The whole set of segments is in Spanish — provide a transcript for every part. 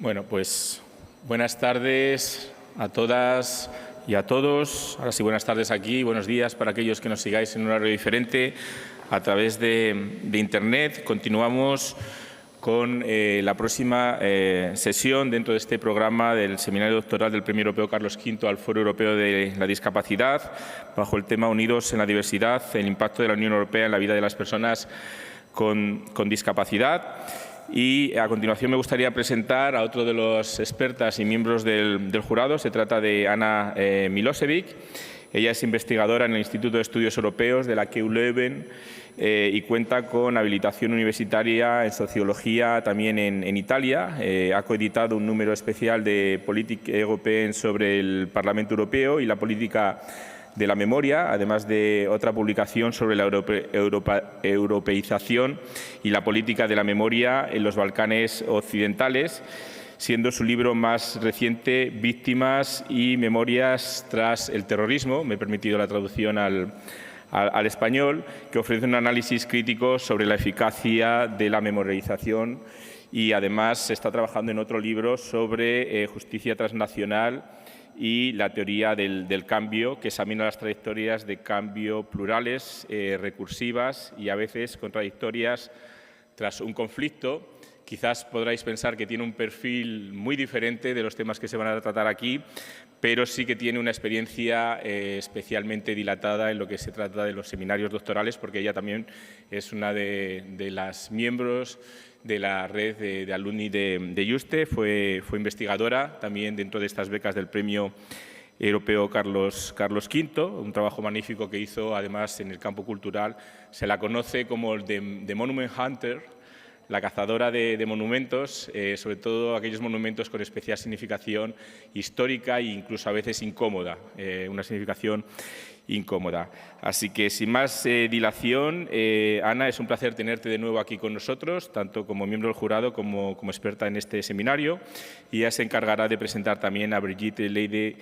Bueno, pues buenas tardes a todas y a todos. Ahora sí, buenas tardes aquí, buenos días para aquellos que nos sigáis en un horario diferente a través de Internet. Continuamos con la próxima sesión dentro de este programa del Seminario Doctoral del Premio Europeo Carlos V al Foro Europeo de la Discapacidad, bajo el tema Unidos en la Diversidad, el impacto de la Unión Europea en la vida de las personas con discapacidad. Y a continuación me gustaría presentar a otro de los expertas y miembros del jurado. Se trata de Anna Milosevic. Ella es investigadora en el Instituto de Estudios Europeos de la KU Leuven y cuenta con habilitación universitaria en Sociología también en Italia. Ha coeditado un número especial de Politique Européenne sobre el Parlamento Europeo y la política de la memoria, además de otra publicación sobre la europeización y la política de la memoria en los Balcanes occidentales, siendo su libro más reciente Víctimas y memorias tras el terrorismo. Me he permitido la traducción al español, que ofrece un análisis crítico sobre la eficacia de la memorialización, y además se está trabajando en otro libro sobre justicia transnacional y la teoría del cambio, que examina las trayectorias de cambio plurales, recursivas y a veces contradictorias tras un conflicto. Quizás podráis pensar que tiene un perfil muy diferente de los temas que se van a tratar aquí, pero sí que tiene una experiencia especialmente dilatada en lo que se trata de los seminarios doctorales, porque ella también es una de las miembros de la red de alumni de Juste, fue investigadora también dentro de estas becas del Premio Europeo Carlos V, un trabajo magnífico que hizo además en el campo cultural. Se la conoce como el The Monument Hunter, la cazadora de monumentos, sobre todo aquellos monumentos con especial significación histórica e incluso a veces incómoda, una significación incómoda. Así que, sin más dilación, Ana, es un placer tenerte de nuevo aquí con nosotros, tanto como miembro del jurado como experta en este seminario. Y ella se encargará de presentar también a Brigitte Leide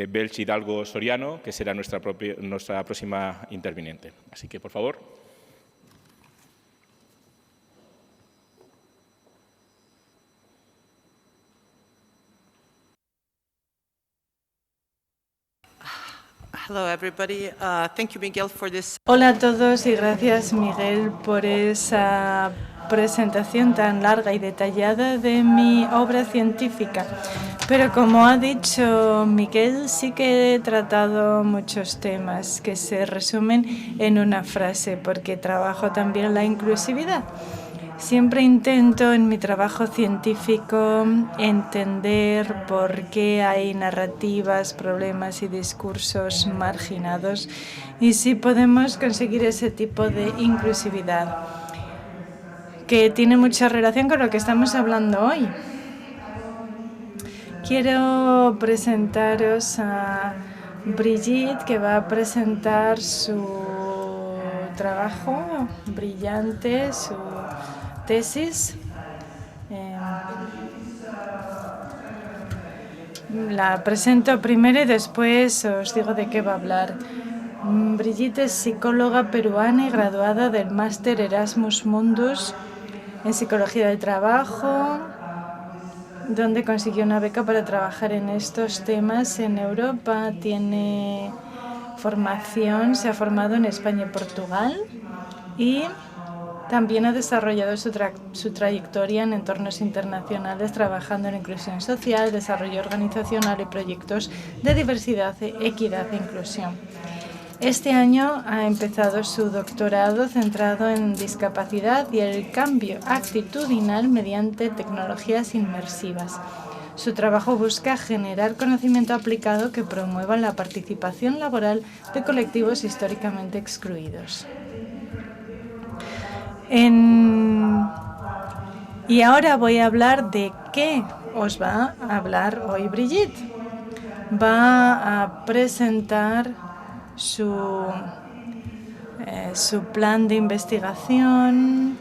Belch Hidalgo Soriano, que será nuestra próxima interviniente. Así que, por favor. Hola a todos y gracias, Miguel, por esa presentación tan larga y detallada de mi obra científica. Pero como ha dicho Miguel, sí que he tratado muchos temas que se resumen en una frase, porque trabajo también la inclusividad. Siempre intento en mi trabajo científico entender por qué hay narrativas, problemas y discursos marginados y si podemos conseguir ese tipo de inclusividad, que tiene mucha relación con lo que estamos hablando hoy. Quiero presentaros a Brigitte, que va a presentar su trabajo brillante, su tesis. La presento primero y después os digo de qué va a hablar. Brigitte es psicóloga peruana y graduada del Máster Erasmus Mundus en Psicología del Trabajo, donde consiguió una beca para trabajar en estos temas en Europa. Tiene formación, se ha formado en España y Portugal y también ha desarrollado su trayectoria en entornos internacionales, trabajando en inclusión social, desarrollo organizacional y proyectos de diversidad, equidad e inclusión. Este año ha empezado su doctorado centrado en discapacidad y el cambio actitudinal mediante tecnologías inmersivas. Su trabajo busca generar conocimiento aplicado que promueva la participación laboral de colectivos históricamente excluidos. Y ahora voy a hablar de qué os va a hablar hoy Brigitte. Va a presentar su plan de investigación,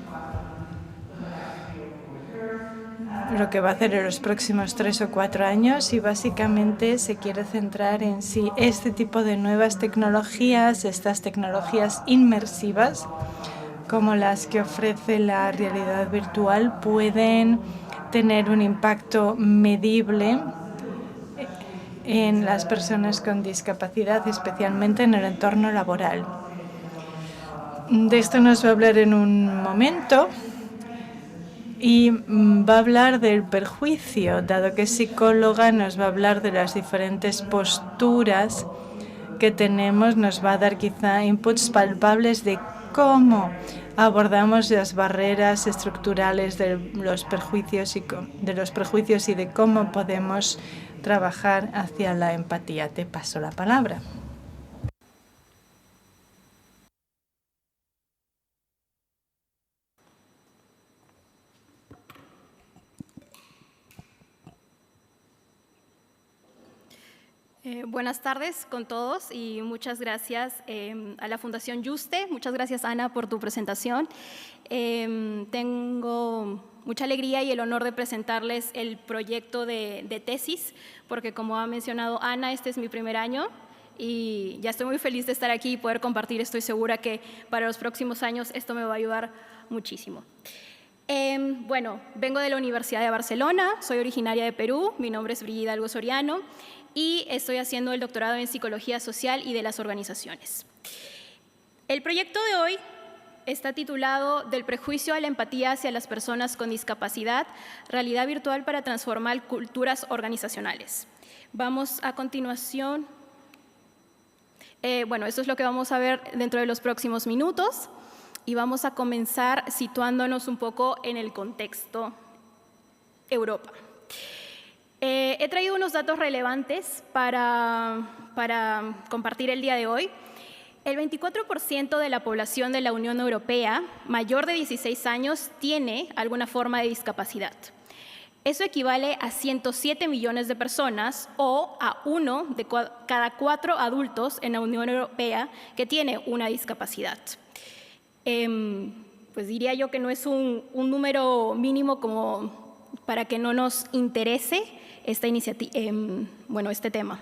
lo que va a hacer en los próximos 3 o 4 años, y básicamente se quiere centrar en si este tipo de nuevas tecnologías, estas tecnologías inmersivas, como las que ofrece la realidad virtual, pueden tener un impacto medible en las personas con discapacidad, especialmente en el entorno laboral. De esto nos va a hablar en un momento y va a hablar del perjuicio. Dado que es psicóloga, nos va a hablar de las diferentes posturas que tenemos, nos va a dar quizá inputs palpables de cómo abordamos las barreras estructurales de los prejuicios y de cómo podemos trabajar hacia la empatía. Te paso la palabra. Buenas tardes con todos y muchas gracias a la Fundación Juste. Muchas gracias, Ana, por tu presentación. Tengo mucha alegría y el honor de presentarles el proyecto de tesis, porque como ha mencionado Ana, este es mi primer año y ya estoy muy feliz de estar aquí y poder compartir. Estoy segura que para los próximos años esto me va a ayudar muchísimo. Bueno, vengo de la Universidad de Barcelona, soy originaria de Perú, mi nombre es Brigida Algo Soriano y estoy haciendo el doctorado en Psicología Social y de las Organizaciones. El proyecto de hoy está titulado Del prejuicio a la empatía hacia las personas con discapacidad, realidad virtual para transformar culturas organizacionales. Vamos a continuación, bueno, esto es lo que vamos a ver dentro de los próximos minutos y vamos a comenzar situándonos un poco en el contexto Europa. He traído unos datos relevantes para compartir el día de hoy. El 24% de la población de la Unión Europea mayor de 16 años tiene alguna forma de discapacidad. Eso equivale a 107 millones de personas o a 1 de cada 4 adultos en la Unión Europea que tiene una discapacidad. Pues diría yo que no es un número mínimo como para que no nos interese esta iniciativa, este tema.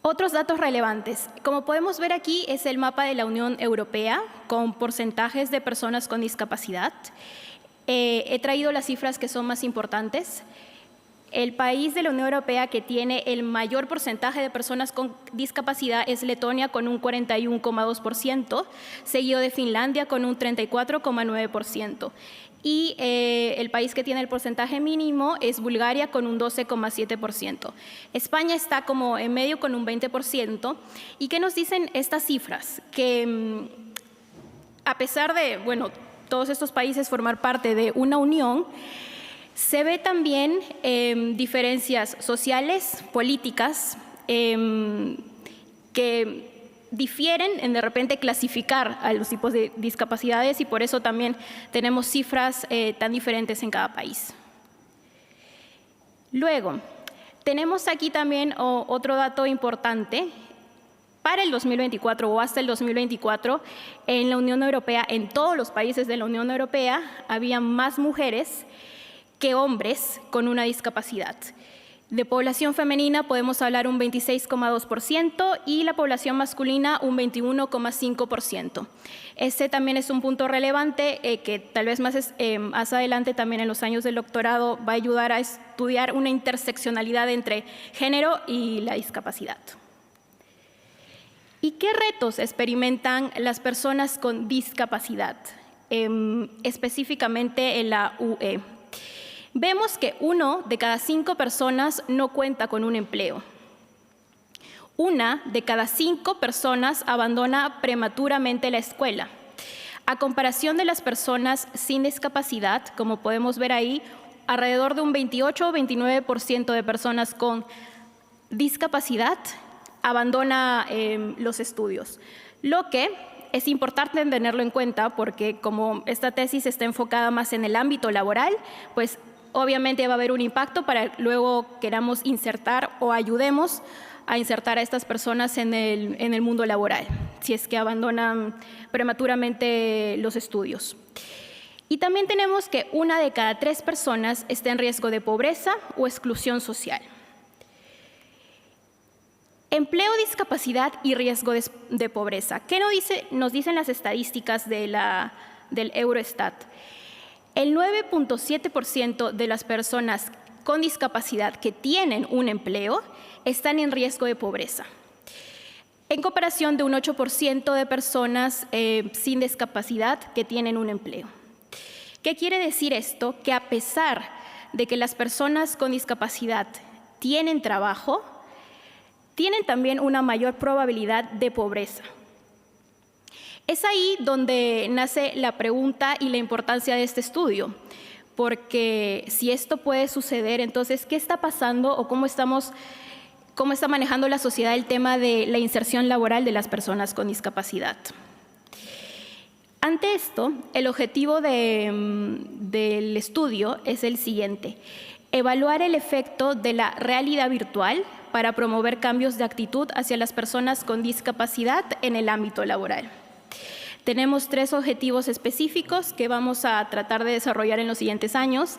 Otros datos relevantes. Como podemos ver aquí, es el mapa de la Unión Europea con porcentajes de personas con discapacidad. He traído las cifras que son más importantes. El país de la Unión Europea que tiene el mayor porcentaje de personas con discapacidad es Letonia con un 41,2%, seguido de Finlandia con un 34,9%. Y el país que tiene el porcentaje mínimo es Bulgaria con un 12,7%. España está como en medio con un 20%. ¿Y qué nos dicen estas cifras? Que a pesar de, todos estos países formar parte de una unión, se ve también diferencias sociales, políticas, que difieren en de repente clasificar a los tipos de discapacidades y por eso también tenemos cifras tan diferentes en cada país. Luego, tenemos aquí también otro dato importante. Para el 2024 o hasta el 2024, en la Unión Europea, en todos los países de la Unión Europea, había más mujeres que hombres con una discapacidad. De población femenina podemos hablar un 26,2% y la población masculina un 21,5%. Este también es un punto relevante que tal vez más adelante también en los años del doctorado va a ayudar a estudiar una interseccionalidad entre género y la discapacidad. ¿Y qué retos experimentan las personas con discapacidad, específicamente en la UE? Vemos que 1 de cada 5 personas no cuenta con un empleo. 1 de cada 5 personas abandona prematuramente la escuela. A comparación de las personas sin discapacidad, como podemos ver ahí, alrededor de un 28 o 29% de personas con discapacidad abandona los estudios, lo que es importante tenerlo en cuenta porque como esta tesis está enfocada más en el ámbito laboral, pues obviamente va a haber un impacto para luego queramos insertar o ayudemos a insertar a estas personas en el mundo laboral, si es que abandonan prematuramente los estudios. Y también tenemos que 1 de cada 3 personas está en riesgo de pobreza o exclusión social. Empleo, discapacidad y riesgo de pobreza. ¿Qué nos dicen las estadísticas del Eurostat? el 9.7% de las personas con discapacidad que tienen un empleo están en riesgo de pobreza, en comparación de un 8% de personas sin discapacidad que tienen un empleo. ¿Qué quiere decir esto? Que a pesar de que las personas con discapacidad tienen trabajo, tienen también una mayor probabilidad de pobreza. Es ahí donde nace la pregunta y la importancia de este estudio, porque si esto puede suceder, entonces, ¿qué está pasando o cómo está manejando la sociedad el tema de la inserción laboral de las personas con discapacidad? Ante esto, el objetivo del estudio es el siguiente: evaluar el efecto de la realidad virtual para promover cambios de actitud hacia las personas con discapacidad en el ámbito laboral. Tenemos 3 objetivos específicos que vamos a tratar de desarrollar en los siguientes años.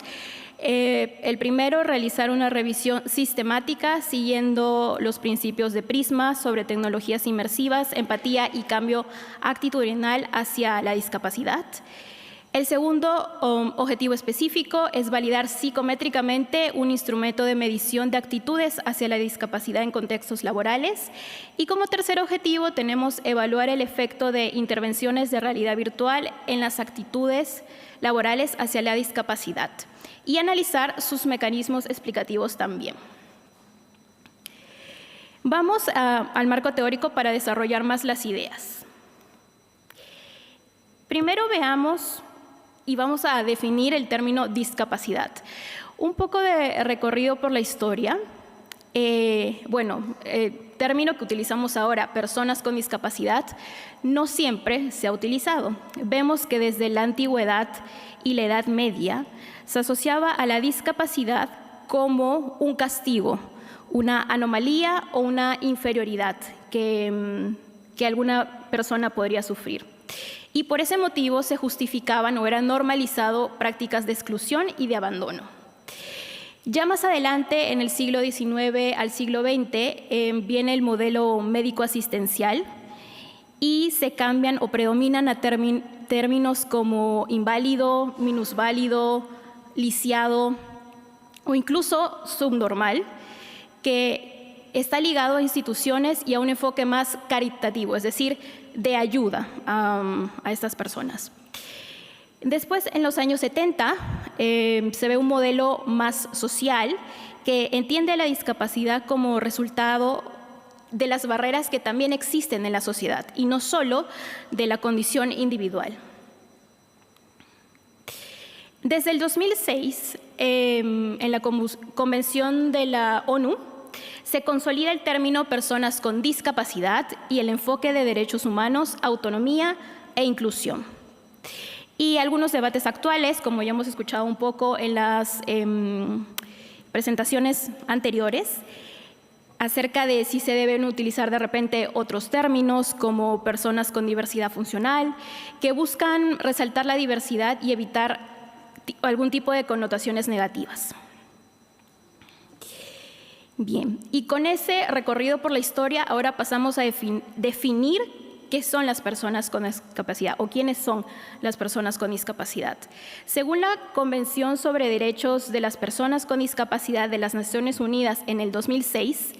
El primero, realizar una revisión sistemática siguiendo los principios de Prisma sobre tecnologías inmersivas, empatía y cambio actitudinal hacia la discapacidad. El segundo objetivo específico es validar psicométricamente un instrumento de medición de actitudes hacia la discapacidad en contextos laborales. Y como tercer objetivo tenemos evaluar el efecto de intervenciones de realidad virtual en las actitudes laborales hacia la discapacidad y analizar sus mecanismos explicativos también. Vamos al marco teórico para desarrollar más las ideas. Primero veamos y vamos a definir el término discapacidad. Un poco de recorrido por la historia. Término que utilizamos ahora, personas con discapacidad, no siempre se ha utilizado. Vemos que desde la antigüedad y la Edad Media se asociaba a la discapacidad como un castigo, una anomalía o una inferioridad que alguna persona podría sufrir. Y por ese motivo se justificaban o eran normalizado prácticas de exclusión y de abandono. Ya más adelante, en el siglo XIX al siglo XX, viene el modelo médico-asistencial y se cambian o predominan a términos como inválido, minusválido, lisiado o incluso subnormal, que está ligado a instituciones y a un enfoque más caritativo, es decir, de ayuda a estas personas. Después, en los años 70, se ve un modelo más social que entiende la discapacidad como resultado de las barreras que también existen en la sociedad y no solo de la condición individual. Desde el 2006, en la Convención de la ONU, se consolida el término personas con discapacidad y el enfoque de derechos humanos, autonomía e inclusión. Y algunos debates actuales, como ya hemos escuchado un poco en las presentaciones anteriores, acerca de si se deben utilizar de repente otros términos como personas con diversidad funcional, que buscan resaltar la diversidad y evitar algún tipo de connotaciones negativas. Bien, y con ese recorrido por la historia, ahora pasamos a definir qué son las personas con discapacidad o quiénes son las personas con discapacidad. Según la Convención sobre Derechos de las Personas con Discapacidad de las Naciones Unidas en el 2006,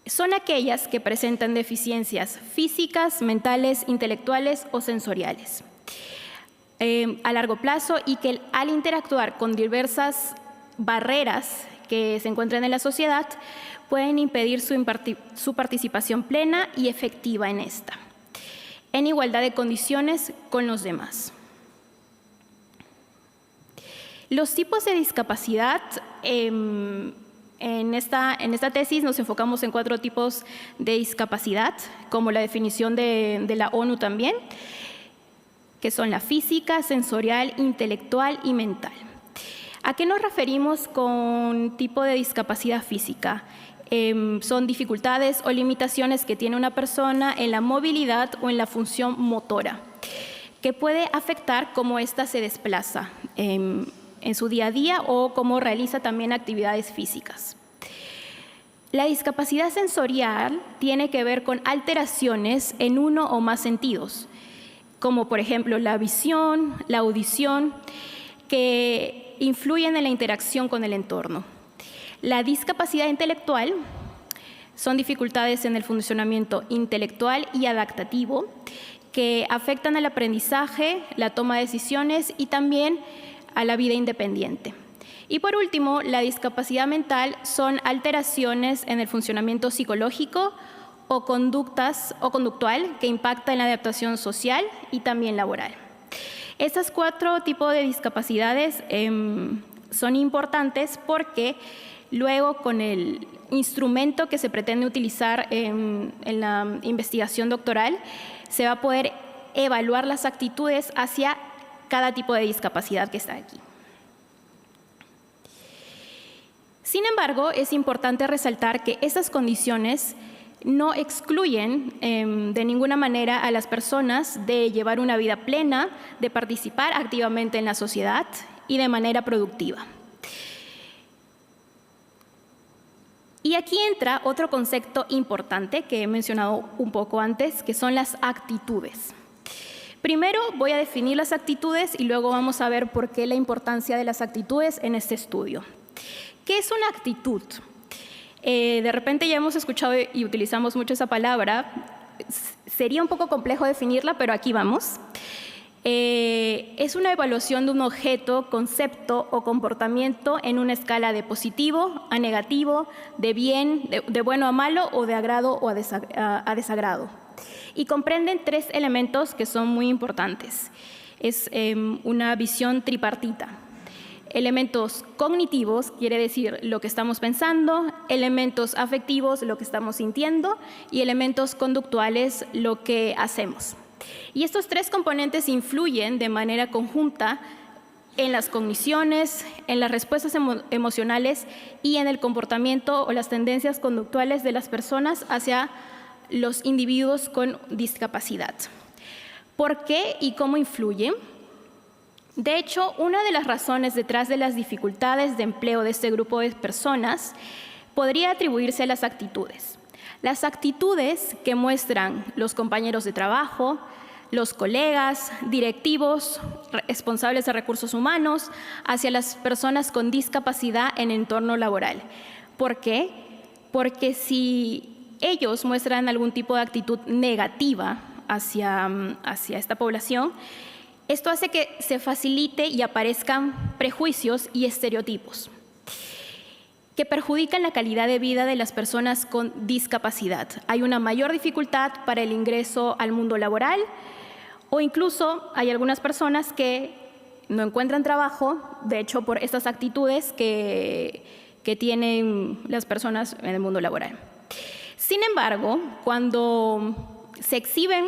son aquellas que presentan deficiencias físicas, mentales, intelectuales o sensoriales a largo plazo y que al interactuar con diversas barreras que se encuentran en la sociedad, pueden impedir su participación plena y efectiva en esta, en igualdad de condiciones con los demás. Los tipos de discapacidad, en esta tesis nos enfocamos en 4 tipos de discapacidad, como la definición de la ONU también, que son la física, sensorial, intelectual y mental. ¿A qué nos referimos con tipo de discapacidad física? Son dificultades o limitaciones que tiene una persona en la movilidad o en la función motora, que puede afectar cómo ésta se desplaza en su día a día o cómo realiza también actividades físicas. La discapacidad sensorial tiene que ver con alteraciones en uno o más sentidos, como por ejemplo la visión, la audición, que influyen en la interacción con el entorno. La discapacidad intelectual son dificultades en el funcionamiento intelectual y adaptativo que afectan al aprendizaje, la toma de decisiones y también a la vida independiente. Y por último, la discapacidad mental son alteraciones en el funcionamiento psicológico o conductual que impacta en la adaptación social y también laboral. Estos 4 tipos de discapacidades son importantes porque luego con el instrumento que se pretende utilizar en la investigación doctoral se va a poder evaluar las actitudes hacia cada tipo de discapacidad que está aquí. Sin embargo, es importante resaltar que estas condiciones no excluyen de ninguna manera a las personas de llevar una vida plena, de participar activamente en la sociedad y de manera productiva. Y aquí entra otro concepto importante que he mencionado un poco antes, que son las actitudes. Primero voy a definir las actitudes y luego vamos a ver por qué la importancia de las actitudes en este estudio. ¿Qué es una actitud? De repente ya hemos escuchado y utilizamos mucho esa palabra. Sería un poco complejo definirla, pero aquí vamos. Es una evaluación de un objeto, concepto o comportamiento en una escala de positivo a negativo, de bien, de bueno a malo o de agrado o a desagrado. Y comprenden 3 elementos que son muy importantes. Es una visión tripartita. Elementos cognitivos, quiere decir lo que estamos pensando, elementos afectivos, lo que estamos sintiendo, y elementos conductuales, lo que hacemos. Y estos 3 componentes influyen de manera conjunta en las cogniciones, en las respuestas emocionales y en el comportamiento o las tendencias conductuales de las personas hacia los individuos con discapacidad. ¿Por qué y cómo influyen? De hecho, una de las razones detrás de las dificultades de empleo de este grupo de personas podría atribuirse a las actitudes. Las actitudes que muestran los compañeros de trabajo, los colegas, directivos, responsables de recursos humanos, hacia las personas con discapacidad en entorno laboral. ¿Por qué? Porque si ellos muestran algún tipo de actitud negativa hacia esta población, esto hace que se facilite y aparezcan prejuicios y estereotipos que perjudican la calidad de vida de las personas con discapacidad. Hay una mayor dificultad para el ingreso al mundo laboral o incluso hay algunas personas que no encuentran trabajo, de hecho, por estas actitudes que tienen las personas en el mundo laboral. Sin embargo, cuando se exhiben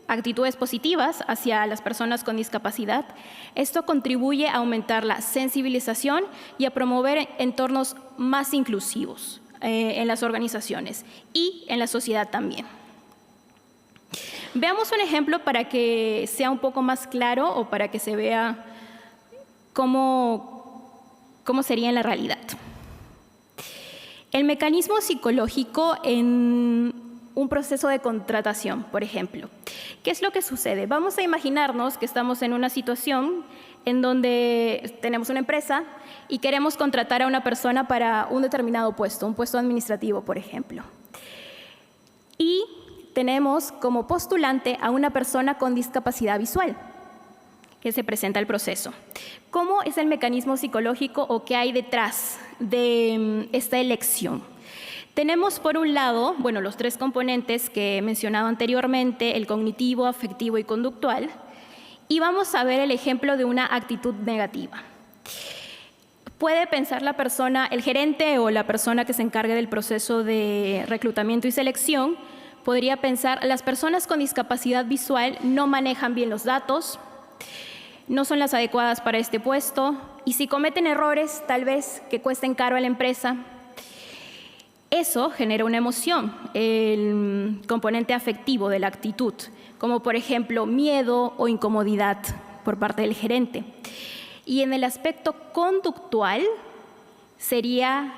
actitudes positivas hacia las personas con discapacidad, esto contribuye a aumentar la sensibilización y a promover entornos más inclusivos en las organizaciones y en la sociedad también. Veamos un ejemplo para que sea un poco más claro o para que se vea cómo sería en la realidad. El mecanismo psicológico en un proceso de contratación, por ejemplo. ¿Qué es lo que sucede? Vamos a imaginarnos que estamos en una situación en donde tenemos una empresa y queremos contratar a una persona para un determinado puesto, un puesto administrativo, por ejemplo. Y tenemos como postulante a una persona con discapacidad visual que se presenta al proceso. ¿Cómo es el mecanismo psicológico o qué hay detrás de esta elección? Tenemos por un lado, los 3 componentes que he mencionado anteriormente, el cognitivo, afectivo y conductual, y vamos a ver el ejemplo de una actitud negativa. Puede pensar la persona, el gerente o la persona que se encargue del proceso de reclutamiento y selección, podría pensar, las personas con discapacidad visual no manejan bien los datos, no son las adecuadas para este puesto, y si cometen errores, tal vez que cuesten caro a la empresa. Eso genera una emoción, el componente afectivo de la actitud, como por ejemplo miedo o incomodidad por parte del gerente. Y en el aspecto conductual sería,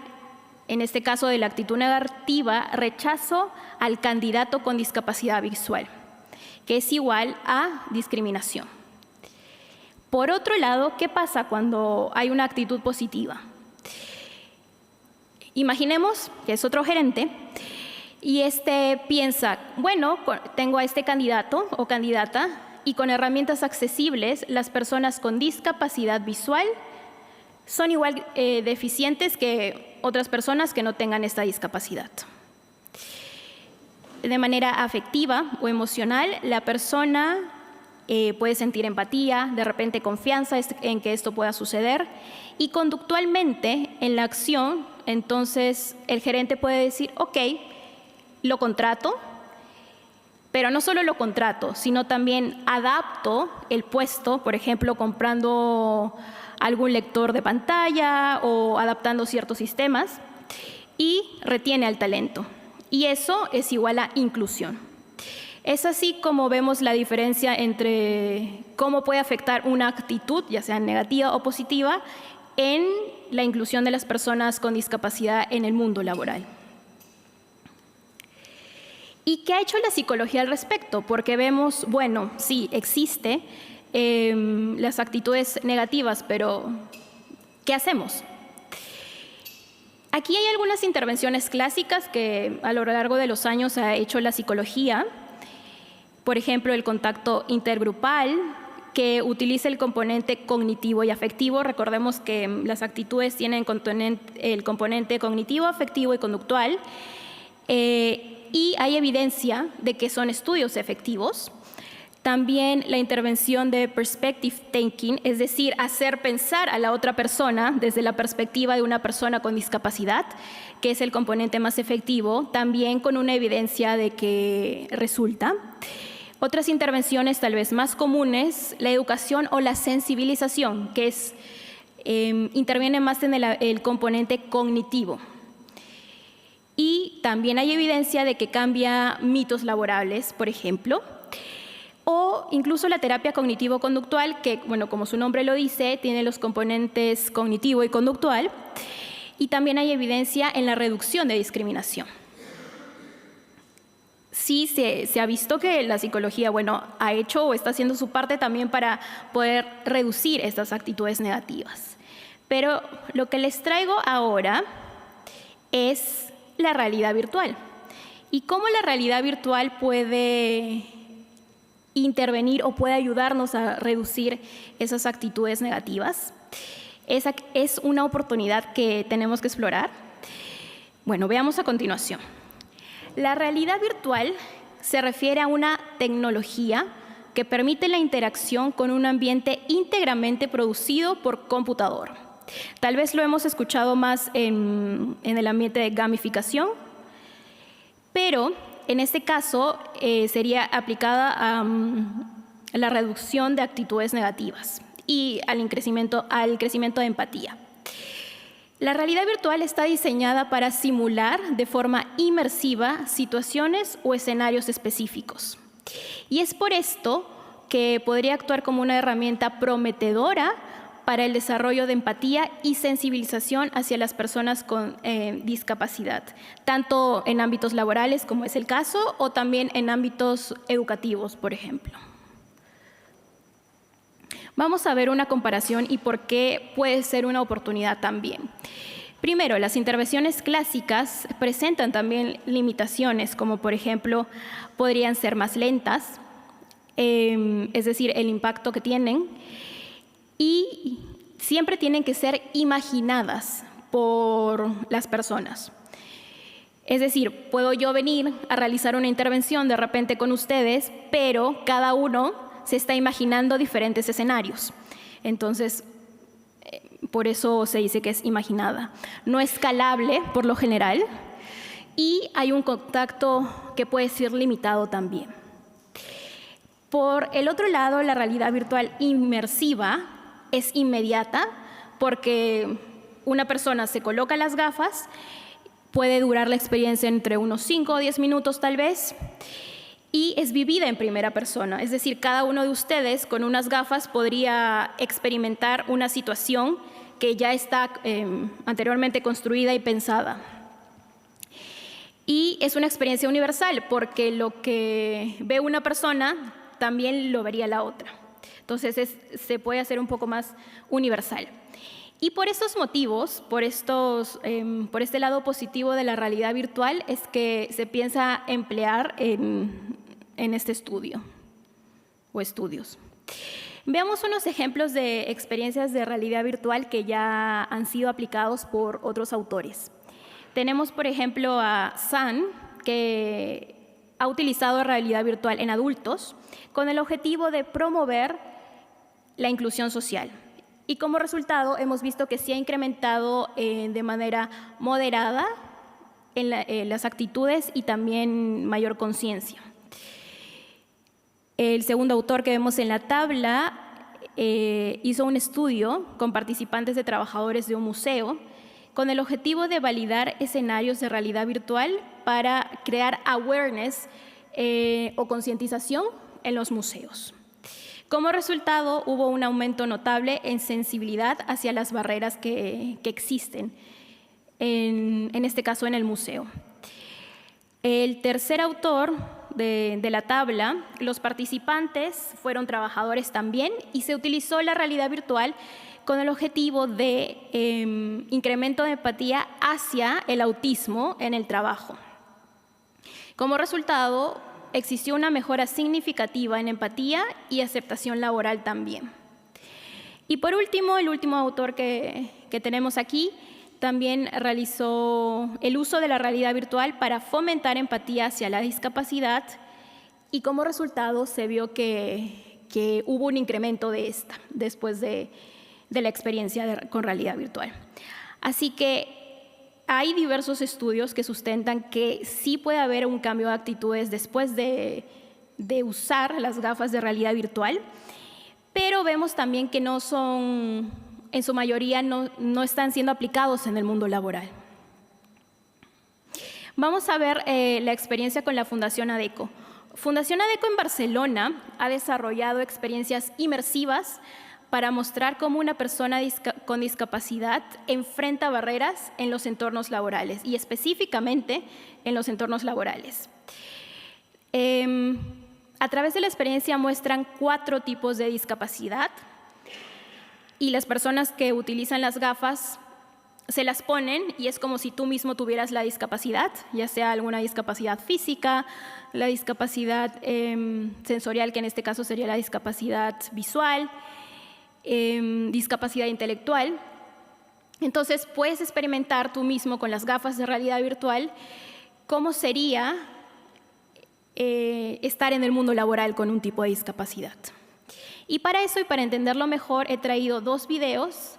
en este caso de la actitud negativa, rechazo al candidato con discapacidad visual, que es igual a discriminación. Por otro lado, ¿qué pasa cuando hay una actitud positiva? Imaginemos que es otro gerente y piensa, bueno, tengo a este candidato o candidata y con herramientas accesibles, las personas con discapacidad visual son igual deficientes que otras personas que no tengan esta discapacidad. De manera afectiva o emocional, la persona puede sentir empatía, de repente confianza en que esto pueda suceder, y conductualmente en la acción, entonces el gerente puede decir, ok, lo contrato, pero no solo lo contrato, sino también adapto el puesto, por ejemplo, comprando algún lector de pantalla o adaptando ciertos sistemas, y retiene al talento. Y eso es igual a inclusión. Es así como vemos la diferencia entre cómo puede afectar una actitud, ya sea negativa o positiva, en la inclusión de las personas con discapacidad en el mundo laboral. ¿Y qué ha hecho la psicología al respecto? Porque vemos, bueno, sí, existe las actitudes negativas, pero ¿qué hacemos? Aquí hay algunas intervenciones clásicas que a lo largo de los años ha hecho la psicología. Por ejemplo, el contacto intergrupal, que utiliza el componente cognitivo y afectivo. Recordemos que las actitudes tienen el componente cognitivo, afectivo y conductual. Y hay evidencia de que son estudios efectivos. También la intervención de perspective taking, es decir, hacer pensar a la otra persona desde la perspectiva de una persona con discapacidad, que es el componente más efectivo, también con una evidencia de que resulta. Otras intervenciones tal vez más comunes, la educación o la sensibilización, que interviene más en el componente cognitivo. Y también hay evidencia de que cambia mitos laborables, por ejemplo, o incluso la terapia cognitivo-conductual, que, bueno, como su nombre lo dice, tiene los componentes cognitivo y conductual, y también hay evidencia en la reducción de discriminación. Sí se ha visto que la psicología, bueno, ha hecho o está haciendo su parte también para poder reducir estas actitudes negativas. Pero lo que les traigo ahora es la realidad virtual. Y cómo la realidad virtual puede intervenir o puede ayudarnos a reducir esas actitudes negativas. Es una oportunidad que tenemos que explorar. Bueno, veamos a continuación. La realidad virtual se refiere a una tecnología que permite la interacción con un ambiente íntegramente producido por computador. Tal vez lo hemos escuchado más en el ambiente de gamificación, pero en este caso sería aplicada a la reducción de actitudes negativas y al crecimiento de empatía. La realidad virtual está diseñada para simular de forma inmersiva situaciones o escenarios específicos. Y es por esto que podría actuar como una herramienta prometedora para el desarrollo de empatía y sensibilización hacia las personas con discapacidad, tanto en ámbitos laborales, como es el caso, o también en ámbitos educativos, por ejemplo. Vamos a ver una comparación y por qué puede ser una oportunidad también. Primero, las intervenciones clásicas presentan también limitaciones, como por ejemplo, podrían ser más lentas, es decir, el impacto que tienen, y siempre tienen que ser imaginadas por las personas. Es decir, puedo yo venir a realizar una intervención de repente con ustedes, pero cada uno se está imaginando diferentes escenarios. Entonces, por eso se dice que es imaginada. No es escalable por lo general y hay un contacto que puede ser limitado también. Por el otro lado, la realidad virtual inmersiva es inmediata porque una persona se coloca las gafas, puede durar la experiencia entre unos 5 o 10 minutos tal vez, y es vivida en primera persona. Es decir, cada uno de ustedes con unas gafas podría experimentar una situación que ya está anteriormente construida y pensada. Y es una experiencia universal porque lo que ve una persona también lo vería la otra. Entonces se puede hacer un poco más universal. Y por estos motivos, por este lado positivo de la realidad virtual, es que se piensa emplear en este estudio o estudios. Veamos unos ejemplos de experiencias de realidad virtual que ya han sido aplicados por otros autores. Tenemos, por ejemplo, a Sun, que ha utilizado realidad virtual en adultos con el objetivo de promover la inclusión social. Y como resultado hemos visto que se ha incrementado de manera moderada en las actitudes y también mayor conciencia. El segundo autor que vemos en la tabla hizo un estudio con participantes de trabajadores de un museo con el objetivo de validar escenarios de realidad virtual para crear awareness o concientización en los museos. Como resultado, hubo un aumento notable en sensibilidad hacia las barreras que existen, en este caso en el museo. El tercer autor de la tabla, los participantes fueron trabajadores también y se utilizó la realidad virtual con el objetivo de incremento de empatía hacia el autismo en el trabajo. Como resultado, existió una mejora significativa en empatía y aceptación laboral también. Y por último, el último autor que tenemos aquí también realizó el uso de la realidad virtual para fomentar empatía hacia la discapacidad y como resultado se vio que hubo un incremento de esta después de la experiencia con realidad virtual. Así que hay diversos estudios que sustentan que sí puede haber un cambio de actitudes después de usar las gafas de realidad virtual, pero vemos también que no son, en su mayoría, no están siendo aplicados en el mundo laboral. Vamos a ver la experiencia con la Fundación ADECO. Fundación ADECO en Barcelona ha desarrollado experiencias inmersivas para mostrar cómo una persona con discapacidad enfrenta barreras en los entornos laborales y específicamente en los entornos laborales. A través de la experiencia muestran 4 tipos de discapacidad y las personas que utilizan las gafas se las ponen y es como si tú mismo tuvieras la discapacidad, ya sea alguna discapacidad física, la discapacidad sensorial, que en este caso sería la discapacidad visual, discapacidad intelectual. Entonces puedes experimentar tú mismo con las gafas de realidad virtual cómo sería estar en el mundo laboral con un tipo de discapacidad. Y para eso y para entenderlo mejor he traído 2 videos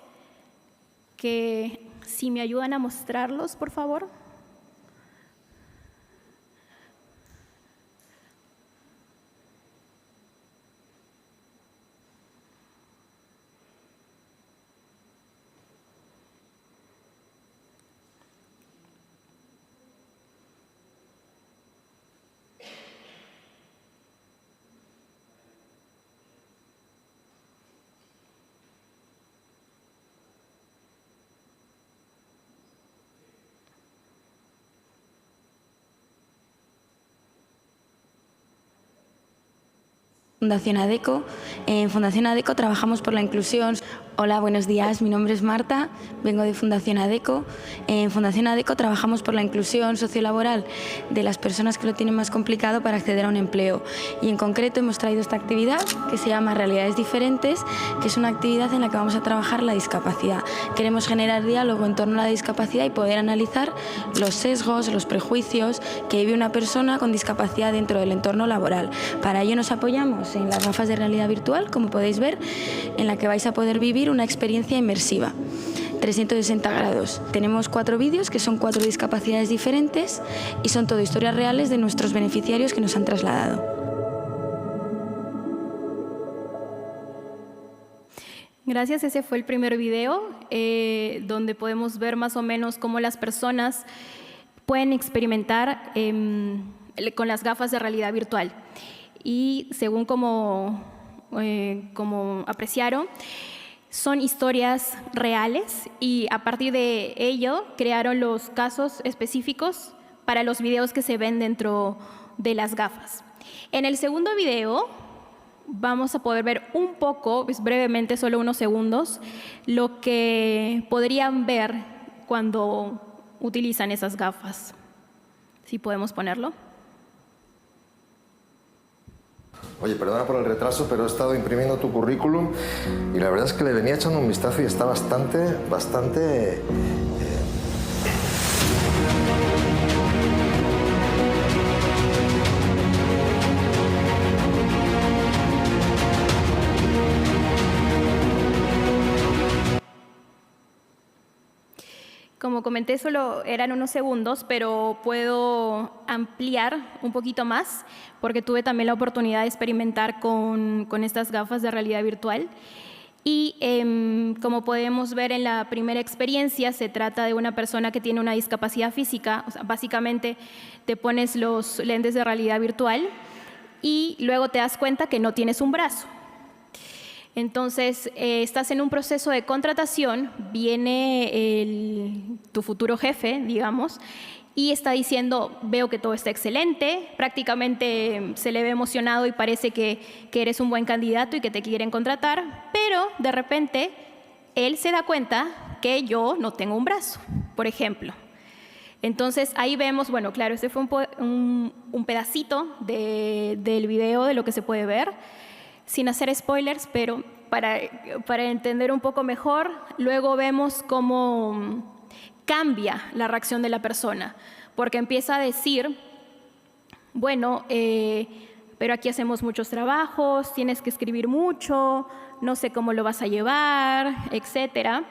que si me ayudan a mostrarlos, por favor. Fundación ADECO. En Fundación ADECO trabajamos por la inclusión. Hola, buenos días. Mi nombre es Marta, vengo de Fundación ADECO. En Fundación ADECO trabajamos por la inclusión sociolaboral de las personas que lo tienen más complicado para acceder a un empleo. Y en concreto hemos traído esta actividad que se llama Realidades Diferentes, que es una actividad en la que vamos a trabajar la discapacidad. Queremos generar diálogo en torno a la discapacidad y poder analizar los sesgos, los prejuicios que vive una persona con discapacidad dentro del entorno laboral. Para ello nos apoyamos en las gafas de realidad virtual, como podéis ver, en la que vais a poder vivir una experiencia inmersiva, 360 grados. Tenemos 4 vídeos que son 4 discapacidades diferentes y son todo historias reales de nuestros beneficiarios que nos han trasladado. Gracias, ese fue el primer video donde podemos ver más o menos cómo las personas pueden experimentar con las gafas de realidad virtual. Y según como apreciaron, son historias reales y a partir de ello crearon los casos específicos para los videos que se ven dentro de las gafas. En el segundo video vamos a poder ver un poco, brevemente, solo unos segundos, lo que podrían ver cuando utilizan esas gafas. ¿Sí podemos ponerlo? Oye, perdona por el retraso, pero he estado imprimiendo tu currículum y la verdad es que le venía echando un vistazo y está bastante... Como comenté, solo eran unos segundos, pero puedo ampliar un poquito más porque tuve también la oportunidad de experimentar con estas gafas de realidad virtual. Y como podemos ver en la primera experiencia, se trata de una persona que tiene una discapacidad física. O sea, básicamente te pones los lentes de realidad virtual y luego te das cuenta que no tienes un brazo. Entonces, estás en un proceso de contratación, viene tu futuro jefe, digamos, y está diciendo, veo que todo está excelente, prácticamente se le ve emocionado y parece que eres un buen candidato y que te quieren contratar, pero de repente él se da cuenta que yo no tengo un brazo, por ejemplo. Entonces, ahí vemos, bueno, claro, este fue un pedacito del video de lo que se puede ver, sin hacer spoilers, pero para entender un poco mejor, luego vemos cómo cambia la reacción de la persona, porque empieza a decir, bueno, pero aquí hacemos muchos trabajos, tienes que escribir mucho, no sé cómo lo vas a llevar, etcétera.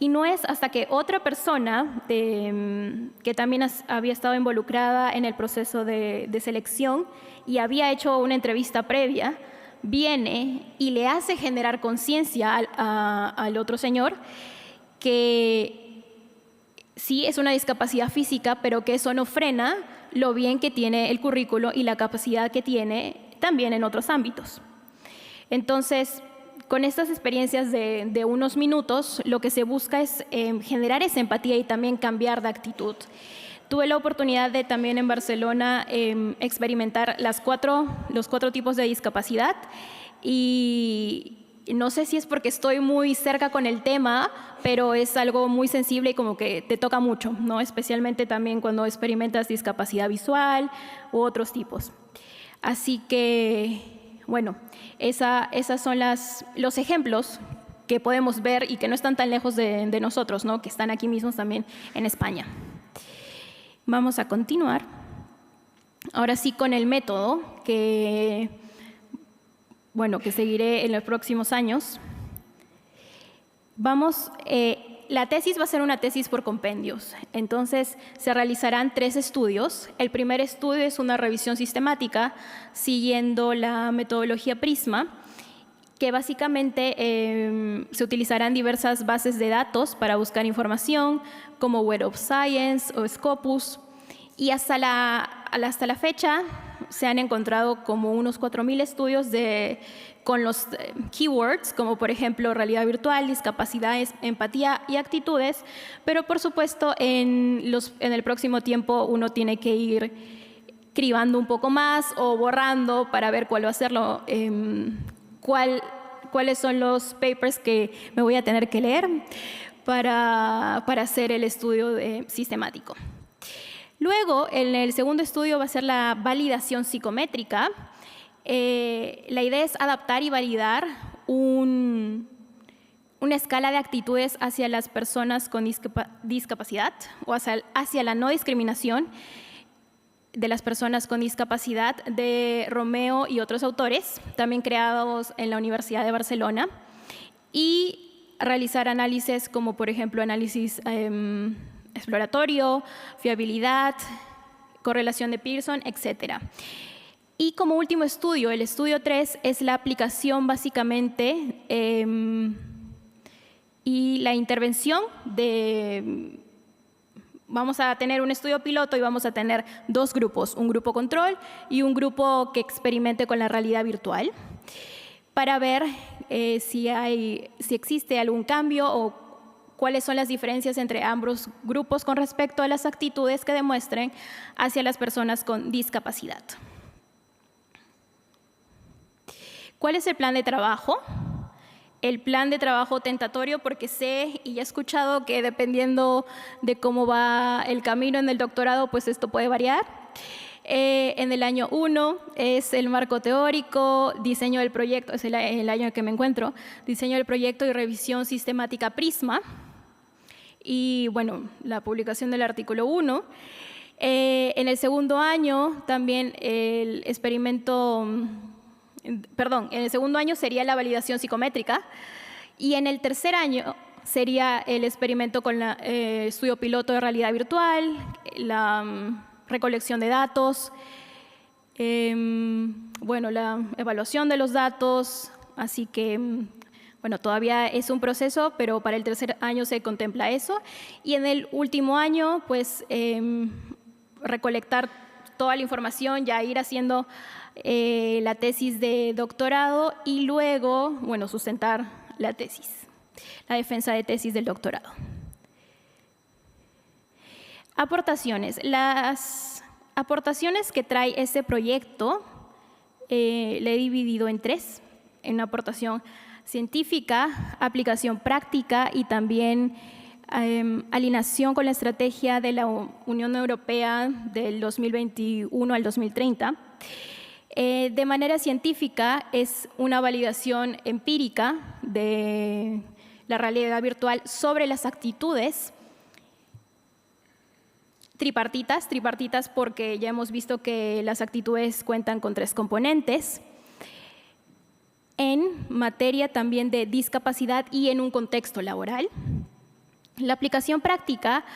Y no es hasta que otra persona que también había estado involucrada en el proceso de selección y había hecho una entrevista previa, viene y le hace generar conciencia al otro señor que sí es una discapacidad física, pero que eso no frena lo bien que tiene el currículo y la capacidad que tiene también en otros ámbitos. Entonces, con estas experiencias de unos minutos, lo que se busca es generar esa empatía y también cambiar de actitud. Tuve la oportunidad de también en Barcelona experimentar los cuatro tipos de discapacidad y no sé si es porque estoy muy cerca con el tema, pero es algo muy sensible y como que te toca mucho, ¿no? Especialmente también cuando experimentas discapacidad visual u otros tipos. Así que, bueno, esas son los ejemplos que podemos ver y que no están tan lejos de nosotros, ¿no? Que están aquí mismos también en España. Vamos a continuar. Ahora sí con el método que seguiré en los próximos años. La tesis va a ser una tesis por compendios. Entonces, se realizarán 3 estudios. El primer estudio es una revisión sistemática siguiendo la metodología Prisma, que básicamente se utilizarán diversas bases de datos para buscar información, como Web of Science o Scopus, y hasta la fecha se han encontrado como unos 4.000 estudios con los keywords, como por ejemplo realidad virtual, discapacidades, empatía y actitudes, pero por supuesto en el próximo tiempo uno tiene que ir cribando un poco más o borrando para ver cuál va a ser cuáles son los papers que me voy a tener que leer para hacer el estudio sistemático. Luego, en el segundo estudio va a ser la validación psicométrica. La idea es adaptar y validar una escala de actitudes hacia las personas con discapacidad o hacia la no discriminación de las personas con discapacidad de Romeo y otros autores, también creados en la Universidad de Barcelona, y realizar análisis como, por ejemplo, análisis exploratorio, fiabilidad, correlación de Pearson, etc. Y como último estudio, el estudio 3, es la aplicación básicamente y la intervención Vamos a tener un estudio piloto y vamos a tener 2 grupos, un grupo control y un grupo que experimente con la realidad virtual, para ver si existe algún cambio o cuáles son las diferencias entre ambos grupos con respecto a las actitudes que demuestren hacia las personas con discapacidad. ¿Cuál es el plan de trabajo? El plan de trabajo tentatorio, porque sé y he escuchado que dependiendo de cómo va el camino en el doctorado, pues esto puede variar. En el año 1 es el marco teórico, diseño del proyecto, es el año en el que me encuentro, diseño del proyecto y revisión sistemática Prisma, y bueno, la publicación del artículo 1. En el segundo año también el experimento, en el segundo año sería la validación psicométrica, y en el tercer año sería el experimento con el estudio piloto de realidad virtual, la recolección de datos, bueno, la evaluación de los datos, así que, bueno, todavía es un proceso, pero para el tercer año se contempla eso. Y en el último año, pues, recolectar toda la información, ya ir haciendo la tesis de doctorado y luego, bueno, sustentar la tesis, la defensa de tesis del doctorado. Aportaciones. Las aportaciones que trae este proyecto le he dividido en 3. En una aportación científica, aplicación práctica y también alineación con la estrategia de la Unión Europea del 2021 al 2030. De manera científica es una validación empírica de la realidad virtual sobre las actitudes tripartitas porque ya hemos visto que las actitudes cuentan con 3 componentes, en materia también de discapacidad y en un contexto laboral. La aplicación práctica,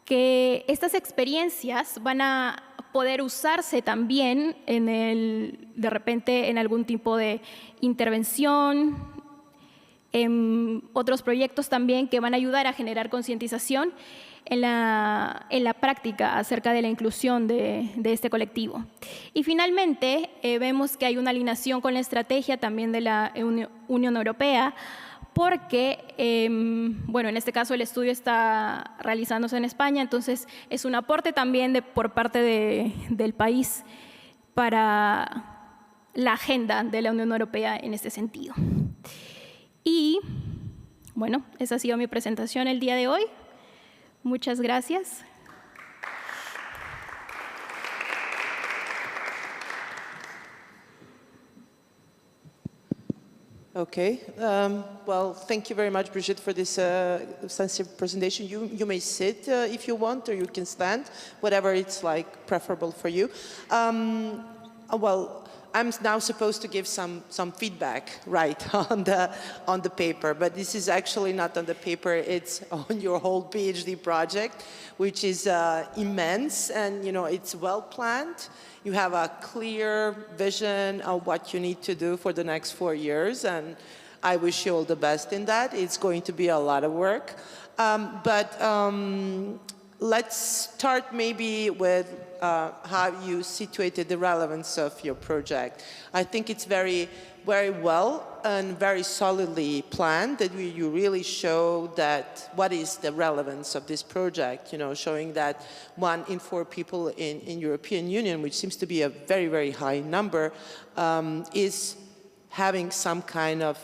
que estas experiencias van a poder usarse también de repente en algún tipo de intervención, en otros proyectos también que van a ayudar a generar concientización en la práctica acerca de la inclusión de este colectivo. Y finalmente, vemos que hay una alineación con la estrategia también de la Unión Europea, porque, bueno, en este caso el estudio está realizándose en España, entonces es un aporte también por parte del país para la agenda de la Unión Europea en este sentido. Y, bueno, esa ha sido mi presentación el día de hoy. Muchas gracias. Okay. Well, thank you very much, Brigitte, for this extensive presentation. You may sit if you want, or you can stand, whatever it's like preferable for you. Well, I'm now supposed to give some feedback, right, on the paper, but this is actually not on the paper. It's on your whole PhD project, which is immense, and it's well planned. You have a clear vision of what you need to do for the next 4 years, and I wish you all the best in that. It's going to be a lot of work, but let's start maybe with how you situated the relevance of your project. I think it's very, very well and very solidly planned, that you really show that what is the relevance of this project, showing that 1 in 4 people in European Union, which seems to be a very, very high number, is having some kind of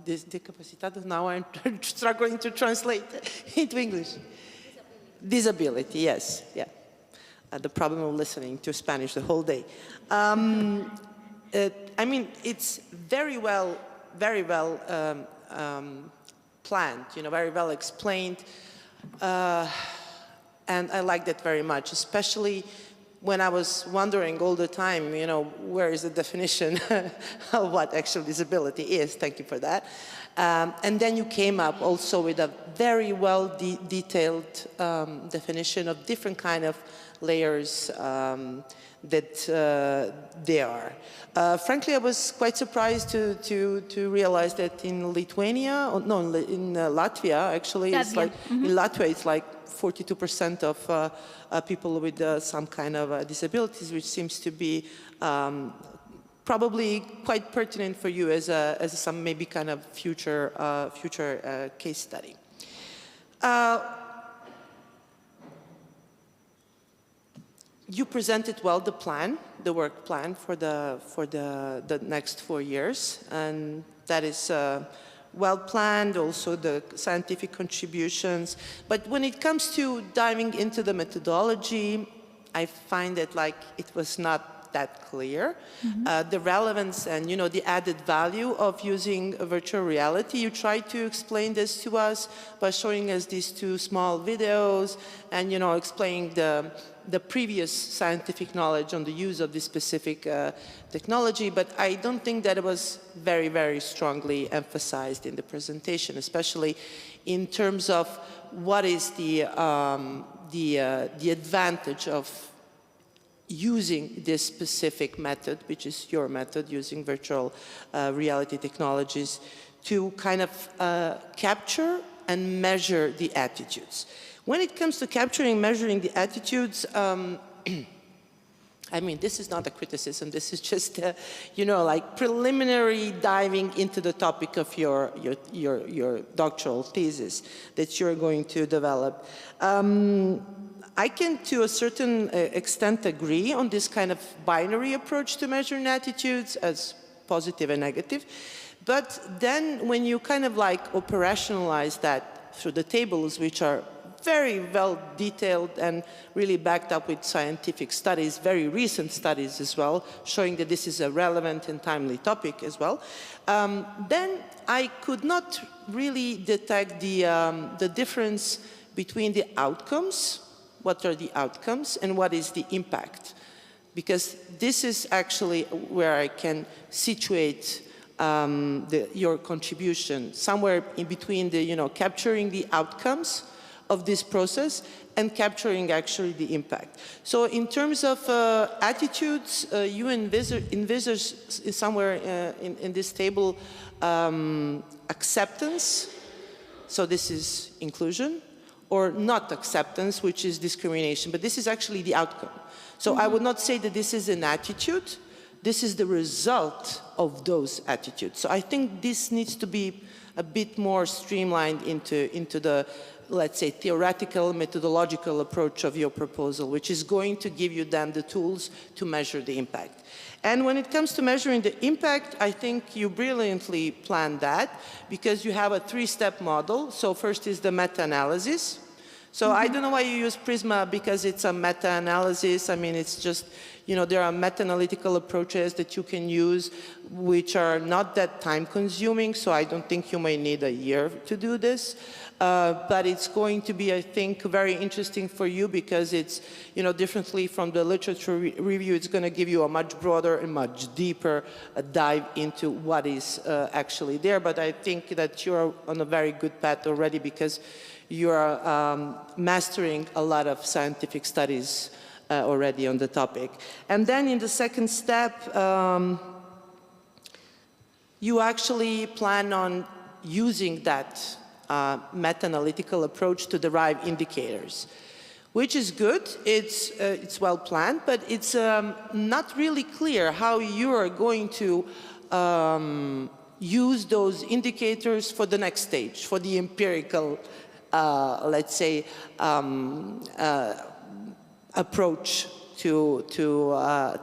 discapacidad. Now I'm struggling to translate into English. Disability, yes, yeah. The problem of listening to Spanish the whole day. I mean, it's very well planned, very well explained, and I like that very much, especially when I was wondering all the time, where is the definition of what actual disability is. Thank you for that. And then you came up also with a very well detailed definition of different kind of layers that there are. Frankly, I was quite surprised to realize that in Lithuania, in Latvia, actually, it's like in Latvia, it's like 42% of people with some kind of disabilities, which seems to be probably quite pertinent for you as some maybe kind of future case study. You presented well the plan, the work plan for the next 4 years, and that is well planned, also the scientific contributions. But when it comes to diving into the methodology, I find that it was not that clear. The relevance and the added value of using virtual reality. You tried to explain this to us by showing us these 2 small videos and explaining the previous scientific knowledge on the use of this specific technology, but I don't think that it was very, very strongly emphasized in the presentation, especially in terms of what is the advantage of using this specific method, which is your method, using virtual reality technologies to kind of capture and measure the attitudes. When it comes to capturing and measuring the attitudes, I mean, this is not a criticism. This is just, preliminary diving into the topic of your doctoral thesis that you're going to develop. I can, to a certain extent, agree on this kind of binary approach to measuring attitudes as positive and negative. But then when you kind of operationalize that through the tables, which are very well detailed and really backed up with scientific studies, very recent studies as well, showing that this is a relevant and timely topic as well, then I could not really detect the difference between the outcomes, what are the outcomes, and what is the impact. Because this is actually where I can situate your contribution, somewhere in between the, capturing the outcomes of this process and capturing actually the impact. So in terms of attitudes, you envisage somewhere in this table acceptance, so this is inclusion, or not acceptance, which is discrimination, but this is actually the outcome. So I would not say that this is an attitude, this is the result of those attitudes. So I think this needs to be a bit more streamlined into the, let's say, theoretical, methodological approach of your proposal, which is going to give you then the tools to measure the impact. And when it comes to measuring the impact, I think you brilliantly planned that because you have a 3-step model. So first is the meta-analysis. So I don't know why you use Prisma because it's a meta-analysis. I mean, it's just, there are meta-analytical approaches that you can use which are not that time-consuming, so I don't think you may need a year to do this. But it's going to be, I think, very interesting for you because it's, differently from the literature review, it's going to give you a much broader and much deeper dive into what is actually there. But I think that you're on a very good path already because you are mastering a lot of scientific studies already on the topic. And then in the second step, you actually plan on using that meta-analytical approach to derive indicators, which is good. It's well planned, but it's not really clear how you are going to use those indicators for the next stage, for the empirical, let's say, approach to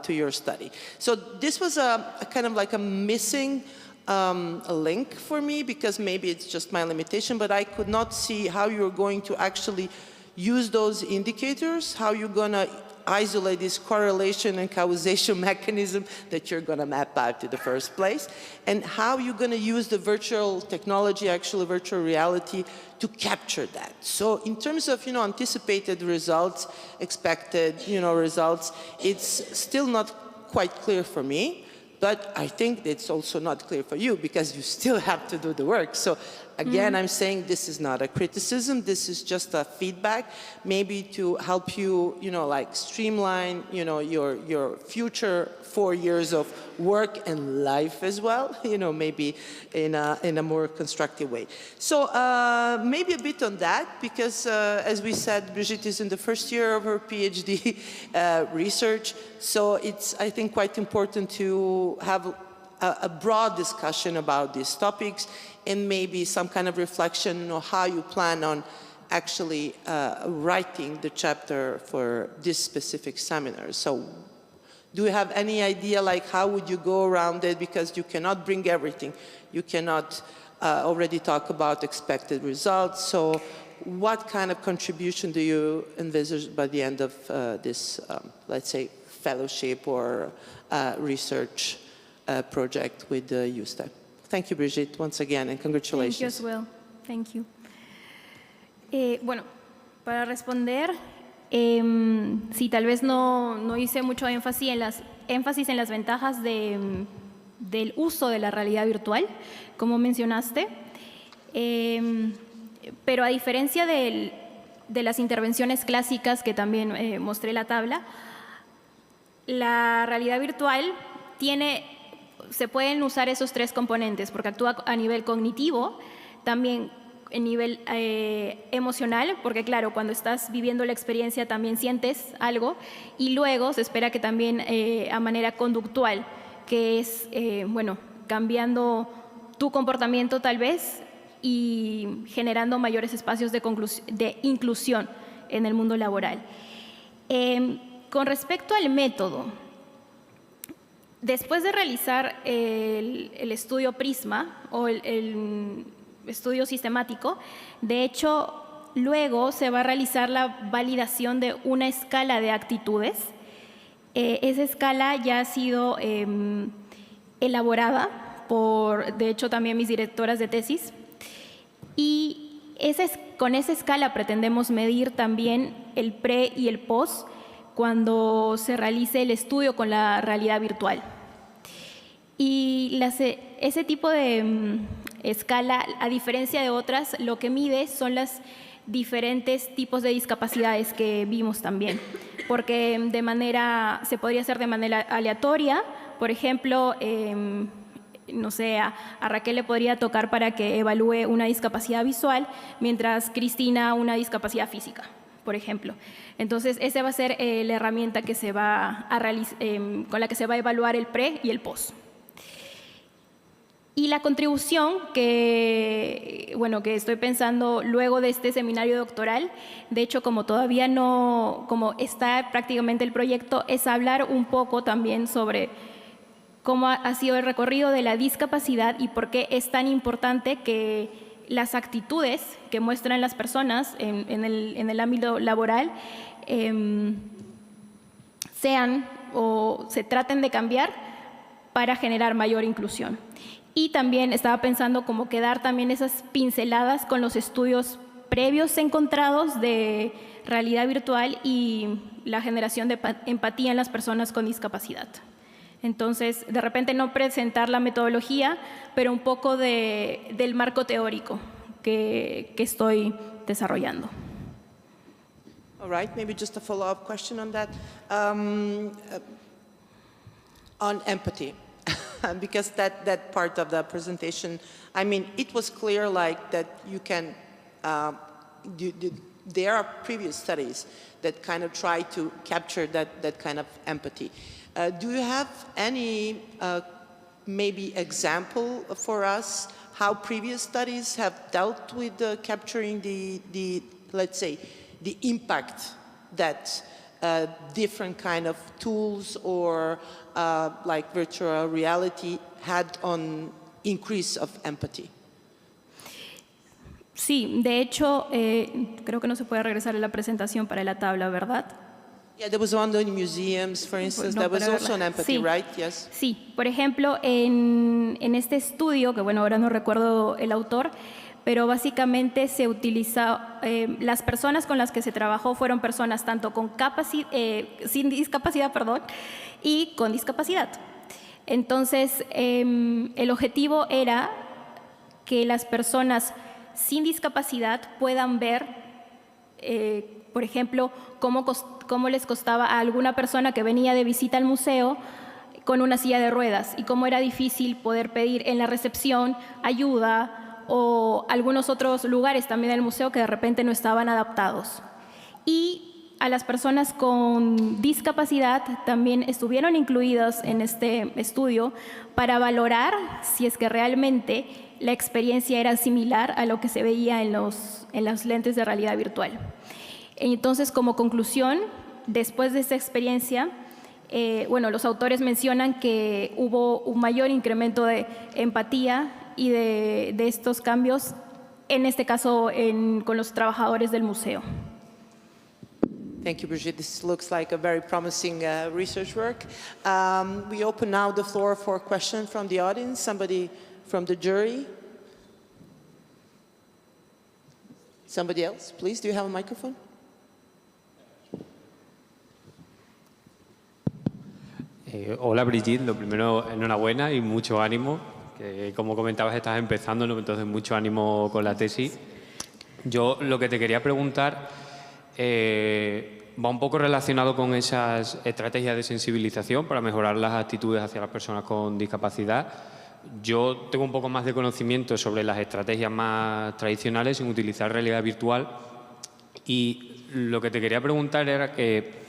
your study. So this was a kind of like a missing a link for me because maybe it's just my limitation, but I could not see how you're going to actually use those indicators, how you're going to isolate this correlation and causation mechanism that you're going to map out in the first place, and how you're going to use the virtual technology, actually virtual reality, to capture that. So in terms of, anticipated results, expected, results, it's still not quite clear for me. But I think it's also not clear for you because you still have to do the work. So Again, I'm saying this is not a criticism, this is just a feedback, maybe to help you, like streamline, your future 4 years of work and life as well, maybe in a more constructive way. So maybe a bit on that, because as we said, Brigitte is in the first year of her PhD research, so it's, I think, quite important to have a broad discussion about these topics and maybe some kind of reflection on how you plan on actually writing the chapter for this specific seminar. So do you have any idea, like, how would you go around it? Because you cannot bring everything. You cannot already talk about expected results. So what kind of contribution do you envisage by the end of this, let's say, fellowship or research project with USTEP? Thank you, Brigitte, once again, and congratulations. Thank you as well. Thank you. Bueno, para responder, sí, tal vez no hice mucho énfasis en las ventajas del uso de la realidad virtual, como mencionaste, pero a diferencia de las intervenciones clásicas que también mostré en la tabla, la realidad virtual se pueden usar esos 3 componentes, porque actúa a nivel cognitivo, también a nivel emocional, porque claro, cuando estás viviendo la experiencia también sientes algo, y luego se espera que también a manera conductual, que es, cambiando tu comportamiento tal vez y generando mayores espacios de inclusión en el mundo laboral. Con respecto al método, después de realizar el estudio Prisma o el estudio sistemático, de hecho, luego se va a realizar la validación de una escala de actitudes. Esa escala ya ha sido elaborada por, de hecho, también mis directoras de tesis. Y con esa escala pretendemos medir también el pre y el post cuando se realice el estudio con la realidad virtual. Y ese tipo de escala, a diferencia de otras, lo que mide son los diferentes tipos de discapacidades que vimos también, porque se podría hacer de manera aleatoria. Por ejemplo, no sé, a Raquel le podría tocar para que evalúe una discapacidad visual, mientras Cristina una discapacidad física, por ejemplo. Entonces, esa va a ser la herramienta que con la que se va a evaluar el pre y el post. Y la contribución que estoy pensando luego de este seminario doctoral, de hecho, como está prácticamente el proyecto, es hablar un poco también sobre cómo ha sido el recorrido de la discapacidad y por qué es tan importante que las actitudes que muestran las personas en el ámbito laboral sean o se traten de cambiar para generar mayor inclusión. Y también estaba pensando cómo quedar también esas pinceladas con los estudios previos encontrados de realidad virtual y la generación de empatía en las personas con discapacidad. Entonces, de repente no presentar la metodología, pero un poco del marco teórico que estoy desarrollando. All right, maybe just a follow-up question on that. On empathy. Because that part of the presentation, I mean, it was clear like that you can, there are previous studies that kind of try to capture that kind of empathy. Do you have any maybe example for us how previous studies have dealt with capturing the let's say, the impact that different kind of tools or like virtual reality had on increase of empathy? Sí, de hecho, creo que no se puede regresar a la presentación para la tabla, ¿verdad? Yeah, there was one in museums, for instance, that was also on empathy, sí, right? Yes. Sí, por ejemplo, en este estudio, que bueno, ahora no recuerdo el autor, pero básicamente se utiliza, las personas con las que se trabajó fueron personas tanto con sin discapacidad, y con discapacidad. Entonces, el objetivo era que las personas sin discapacidad puedan ver, por ejemplo, cómo les costaba a alguna persona que venía de visita al museo con una silla de ruedas y cómo era difícil poder pedir en la recepción ayuda o algunos otros lugares también del museo que de repente no estaban adaptados. Y a las personas con discapacidad también estuvieron incluidas en este estudio para valorar si es que realmente la experiencia era similar a lo que se veía en las lentes de realidad virtual. Entonces, como conclusión, después de esta experiencia, los autores mencionan que hubo un mayor incremento de empatía y de estos cambios, en este caso con los trabajadores del museo. Thank you, Brigitte. This looks like a very promising research work. We open now the floor for questions from the audience. Somebody from the jury? Somebody else, please? Do you have a microphone? Hola Brigitte, lo primero, enhorabuena y mucho ánimo, que como comentabas estás empezando, ¿no? Entonces mucho ánimo con la tesis. Yo lo que te quería preguntar va un poco relacionado con esas estrategias de sensibilización para mejorar las actitudes hacia las personas con discapacidad. Yo tengo un poco más de conocimiento sobre las estrategias más tradicionales sin utilizar realidad virtual y lo que te quería preguntar era que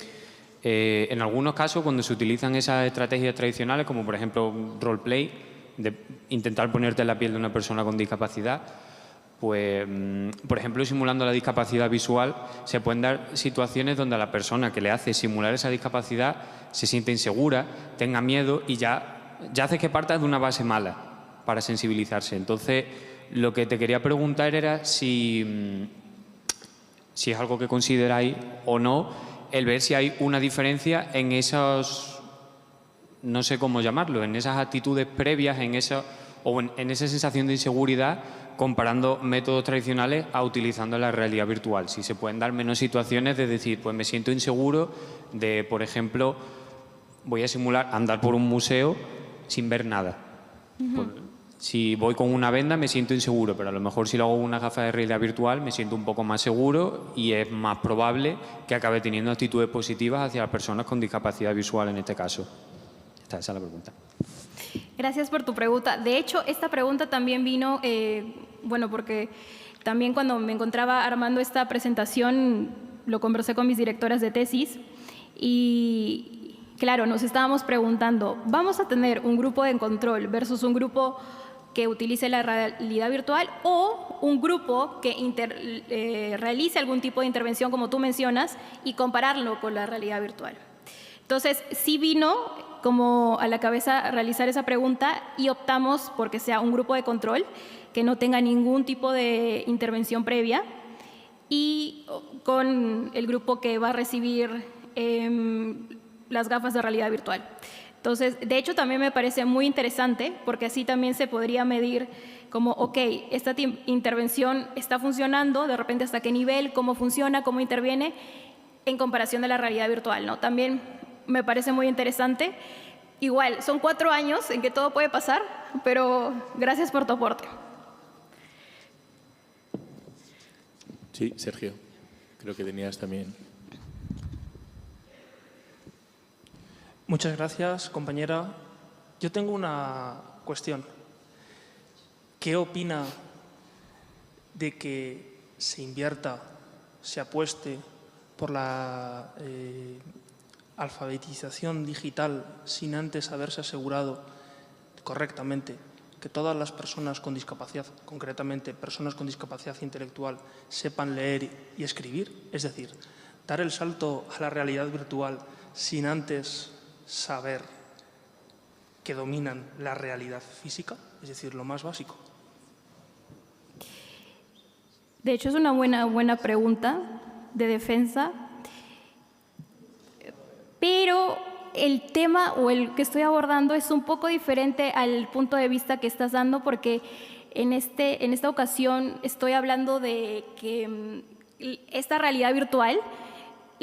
en algunos casos, cuando se utilizan esas estrategias tradicionales, como por ejemplo roleplay, de intentar ponerte en la piel de una persona con discapacidad, pues, por ejemplo, simulando la discapacidad visual, se pueden dar situaciones donde a la persona que le hace simular esa discapacidad se siente insegura, tenga miedo y ya hace que partas de una base mala para sensibilizarse. Entonces, lo que te quería preguntar era si es algo que consideráis o no, el ver si hay una diferencia en esos, no sé cómo llamarlo, en esas actitudes previas, en esa sensación de inseguridad, comparando métodos tradicionales a utilizando la realidad virtual. Si se pueden dar menos situaciones de decir, pues me siento inseguro de, por ejemplo, voy a simular andar por un museo sin ver nada. Si voy con una venda me siento inseguro, pero a lo mejor si lo hago con una gafa de realidad virtual me siento un poco más seguro y es más probable que acabe teniendo actitudes positivas hacia las personas con discapacidad visual en este caso. Esa es la pregunta. Gracias por tu pregunta. De hecho, esta pregunta también vino, porque también cuando me encontraba armando esta presentación lo conversé con mis directoras de tesis y, claro, nos estábamos preguntando, ¿vamos a tener un grupo de control versus un grupo que utilice la realidad virtual o un grupo que realice algún tipo de intervención, como tú mencionas, y compararlo con la realidad virtual? Entonces, sí vino como a la cabeza realizar esa pregunta y optamos porque sea un grupo de control que no tenga ningún tipo de intervención previa y con el grupo que va a recibir las gafas de realidad virtual. Entonces, de hecho, también me parece muy interesante porque así también se podría medir como, ok, esta intervención está funcionando, de repente hasta qué nivel, cómo funciona, cómo interviene en comparación de la realidad virtual, ¿no? También me parece muy interesante. Igual, son 4 años en que todo puede pasar, pero gracias por tu aporte. Sí, Sergio, creo que tenías también. Muchas gracias, compañera. Yo tengo una cuestión. ¿Qué opina de que se invierta, se apueste por la alfabetización digital sin antes haberse asegurado correctamente que todas las personas con discapacidad, concretamente personas con discapacidad intelectual, sepan leer y escribir? Es decir, dar el salto a la realidad virtual sin antes saber que dominan la realidad física, es decir, lo más básico. De hecho, es una buena pregunta de defensa, pero el tema o el que estoy abordando es un poco diferente al punto de vista que estás dando, porque en esta ocasión estoy hablando de que esta realidad virtual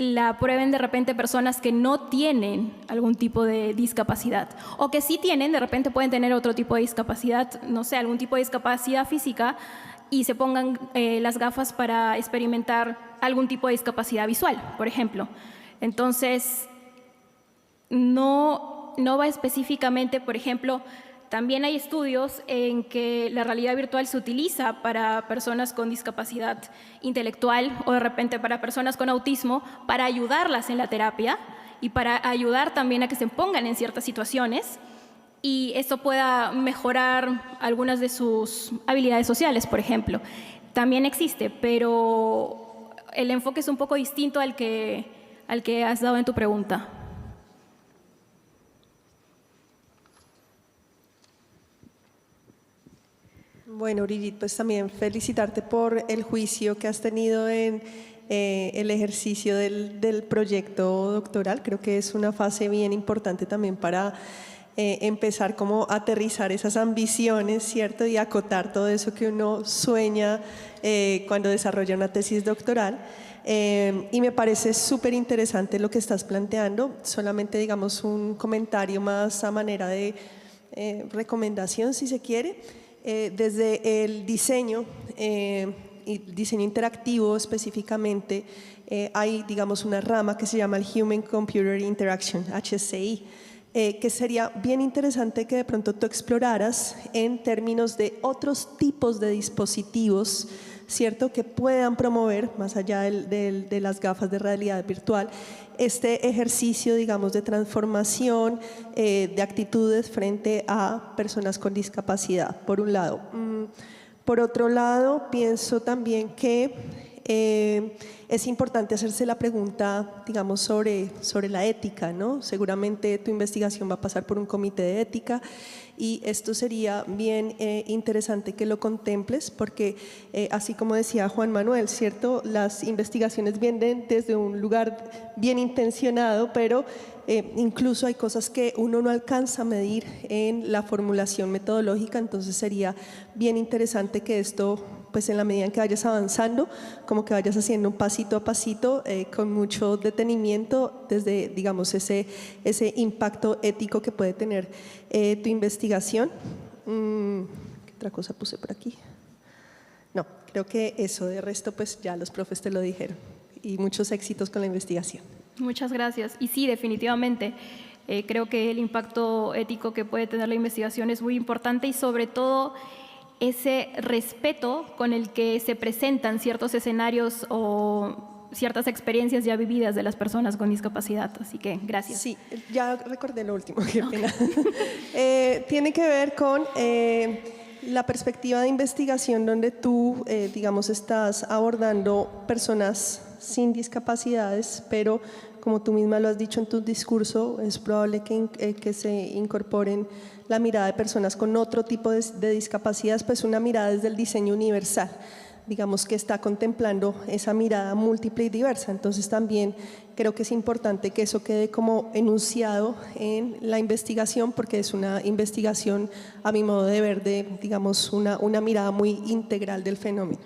la prueben de repente personas que no tienen algún tipo de discapacidad o que sí tienen, de repente pueden tener otro tipo de discapacidad, no sé, algún tipo de discapacidad física y se pongan las gafas para experimentar algún tipo de discapacidad visual, por ejemplo. Entonces, no va específicamente, por ejemplo, también hay estudios en que la realidad virtual se utiliza para personas con discapacidad intelectual o de repente para personas con autismo para ayudarlas en la terapia y para ayudar también a que se pongan en ciertas situaciones y esto pueda mejorar algunas de sus habilidades sociales, por ejemplo. También existe, pero el enfoque es un poco distinto al que has dado en tu pregunta. Bueno, Brigitte, pues también felicitarte por el juicio que has tenido en el ejercicio del proyecto doctoral. Creo que es una fase bien importante también para empezar como a aterrizar esas ambiciones, ¿cierto? Y acotar todo eso que uno sueña cuando desarrolla una tesis doctoral. Y me parece súper interesante lo que estás planteando. Solamente, digamos, un comentario más a manera de recomendación, si se quiere. Desde el diseño y diseño interactivo específicamente, hay, digamos, una rama que se llama el Human Computer Interaction, HCI, que sería bien interesante que de pronto tú exploraras en términos de otros tipos de dispositivos, ¿cierto?, que puedan promover, más allá de las gafas de realidad virtual, este ejercicio, digamos, de transformación de actitudes frente a personas con discapacidad, por un lado. Por otro lado, pienso también que es importante hacerse la pregunta, digamos, sobre la ética, ¿no? Seguramente tu investigación va a pasar por un comité de ética y esto sería bien interesante que lo contemples porque, así como decía Juan Manuel, ¿cierto? Las investigaciones vienen desde un lugar bien intencionado, pero incluso hay cosas que uno no alcanza a medir en la formulación metodológica, entonces sería bien interesante que esto, pues en la medida en que vayas avanzando, como que vayas haciendo un pasito a pasito con mucho detenimiento desde, digamos, ese impacto ético que puede tener tu investigación. ¿Qué otra cosa puse por aquí? No, creo que eso, de resto pues ya los profes te lo dijeron y muchos éxitos con la investigación. Muchas gracias. Y sí, definitivamente, creo que el impacto ético que puede tener la investigación es muy importante y sobre todo ese respeto con el que se presentan ciertos escenarios o ciertas experiencias ya vividas de las personas con discapacidad. Así que gracias. Sí, ya recordé lo último, qué pena. Tiene que ver con la perspectiva de investigación donde tú, digamos, estás abordando personas sin discapacidades, pero como tú misma lo has dicho en tu discurso, es probable que se incorporen la mirada de personas con otro tipo de discapacidades, pues una mirada desde el diseño universal, digamos que está contemplando esa mirada múltiple y diversa. Entonces también creo que es importante que eso quede como enunciado en la investigación, porque es una investigación, a mi modo de ver, de, digamos, una mirada muy integral del fenómeno.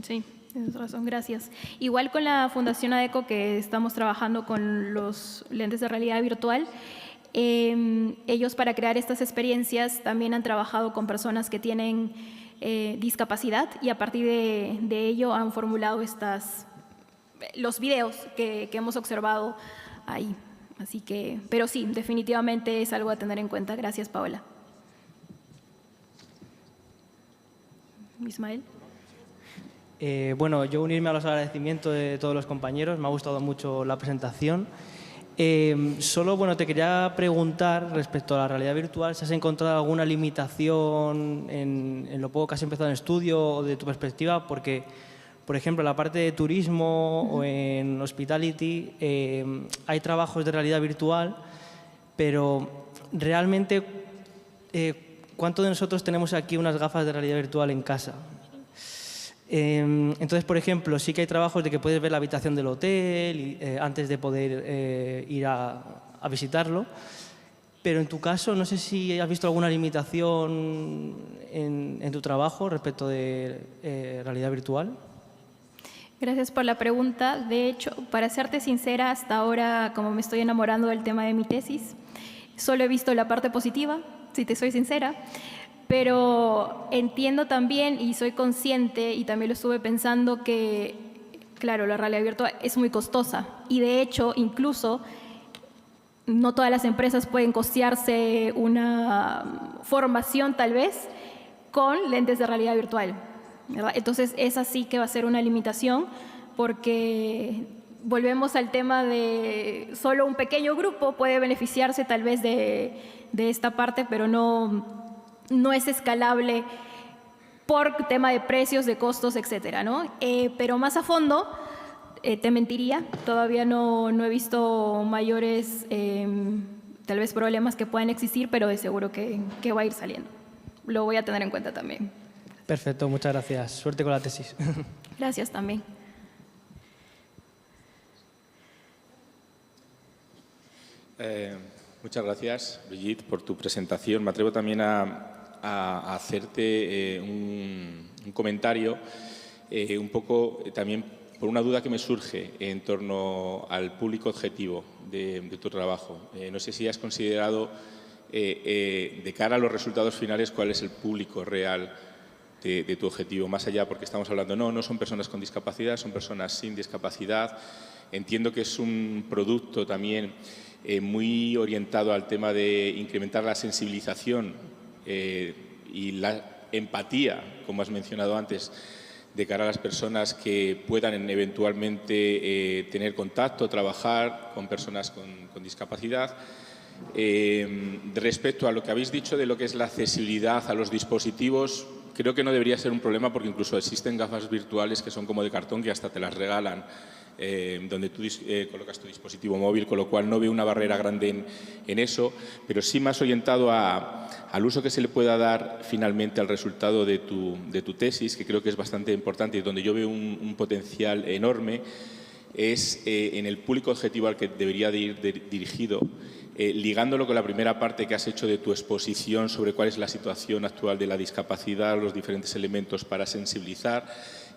Sí. Tienes razón, gracias. Igual con la Fundación ADECO, que estamos trabajando con los lentes de realidad virtual, ellos para crear estas experiencias también han trabajado con personas que tienen discapacidad y a partir de ello han formulado los videos que hemos observado ahí. Así que, pero sí, definitivamente es algo a tener en cuenta. Gracias, Paola. Ismael. Bueno, yo unirme a los agradecimientos de todos los compañeros, me ha gustado mucho la presentación. Solo, bueno, te quería preguntar respecto a la realidad virtual, si has encontrado alguna limitación en lo poco que has empezado en estudio o de tu perspectiva, porque, por ejemplo, en la parte de turismo o en hospitality hay trabajos de realidad virtual, pero realmente, ¿cuántos de nosotros tenemos aquí unas gafas de realidad virtual en casa? Entonces, por ejemplo, sí que hay trabajos de que puedes ver la habitación del hotel antes de poder ir a visitarlo, pero en tu caso no sé si has visto alguna limitación en tu trabajo respecto de realidad virtual. Gracias por la pregunta. De hecho, para serte sincera, hasta ahora, como me estoy enamorando del tema de mi tesis, solo he visto la parte positiva, si te soy sincera, pero entiendo también y soy consciente, y también lo estuve pensando, que, claro, la realidad virtual es muy costosa y de hecho, incluso, no todas las empresas pueden costearse una formación, tal vez, con lentes de realidad virtual, ¿verdad? Entonces, esa sí que va a ser una limitación, porque volvemos al tema de solo un pequeño grupo puede beneficiarse tal vez de esta parte, pero no es escalable por tema de precios, de costos, etcétera, ¿no? Pero más a fondo, te mentiría, todavía no he visto mayores tal vez problemas que puedan existir, pero de seguro que va a ir saliendo. Lo voy a tener en cuenta también. Perfecto, muchas gracias. Suerte con la tesis. Gracias también. Muchas gracias, Brigitte, por tu presentación. Me atrevo también a hacerte un comentario, un poco también por una duda que me surge en torno al público objetivo de tu trabajo. No sé si has considerado, de cara a los resultados finales, cuál es el público real de tu objetivo, más allá, porque estamos hablando, no son personas con discapacidad, son personas sin discapacidad. Entiendo que es un producto también muy orientado al tema de incrementar la sensibilización y la empatía, como has mencionado antes, de cara a las personas que puedan eventualmente tener contacto, trabajar con personas con discapacidad. Respecto a lo que habéis dicho de lo que es la accesibilidad a los dispositivos, creo que no debería ser un problema, porque incluso existen gafas virtuales que son como de cartón, que hasta te las regalan, donde tú colocas tu dispositivo móvil, con lo cual no veo una barrera grande en eso, pero sí más orientado al uso que se le pueda dar finalmente al resultado de tu tesis, que creo que es bastante importante y donde yo veo un potencial enorme, es en el público objetivo al que debería de ir dirigido, ligándolo con la primera parte que has hecho de tu exposición sobre cuál es la situación actual de la discapacidad, los diferentes elementos para sensibilizar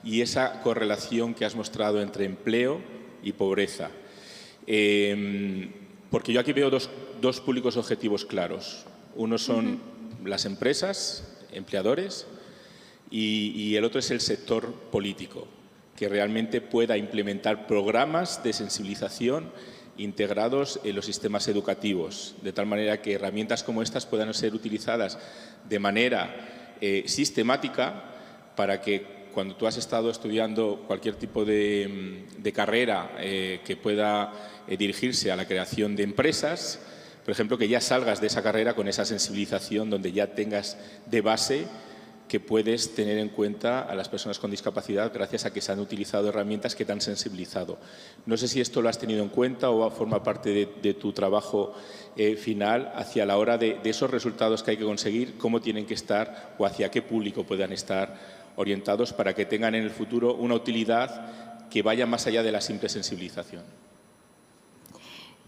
y esa correlación que has mostrado entre empleo y pobreza. Porque yo aquí veo dos públicos objetivos claros. Uno son las empresas, empleadores, y el otro es el sector político, que realmente pueda implementar programas de sensibilización integrados en los sistemas educativos, de tal manera que herramientas como estas puedan ser utilizadas de manera sistemática para que cuando tú has estado estudiando cualquier tipo de carrera que pueda dirigirse a la creación de empresas, por ejemplo, que ya salgas de esa carrera con esa sensibilización donde ya tengas de base que puedes tener en cuenta a las personas con discapacidad gracias a que se han utilizado herramientas que te han sensibilizado. No sé si esto lo has tenido en cuenta o forma parte de tu trabajo final hacia la hora de esos resultados que hay que conseguir, cómo tienen que estar o hacia qué público puedan estar orientados para que tengan en el futuro una utilidad que vaya más allá de la simple sensibilización.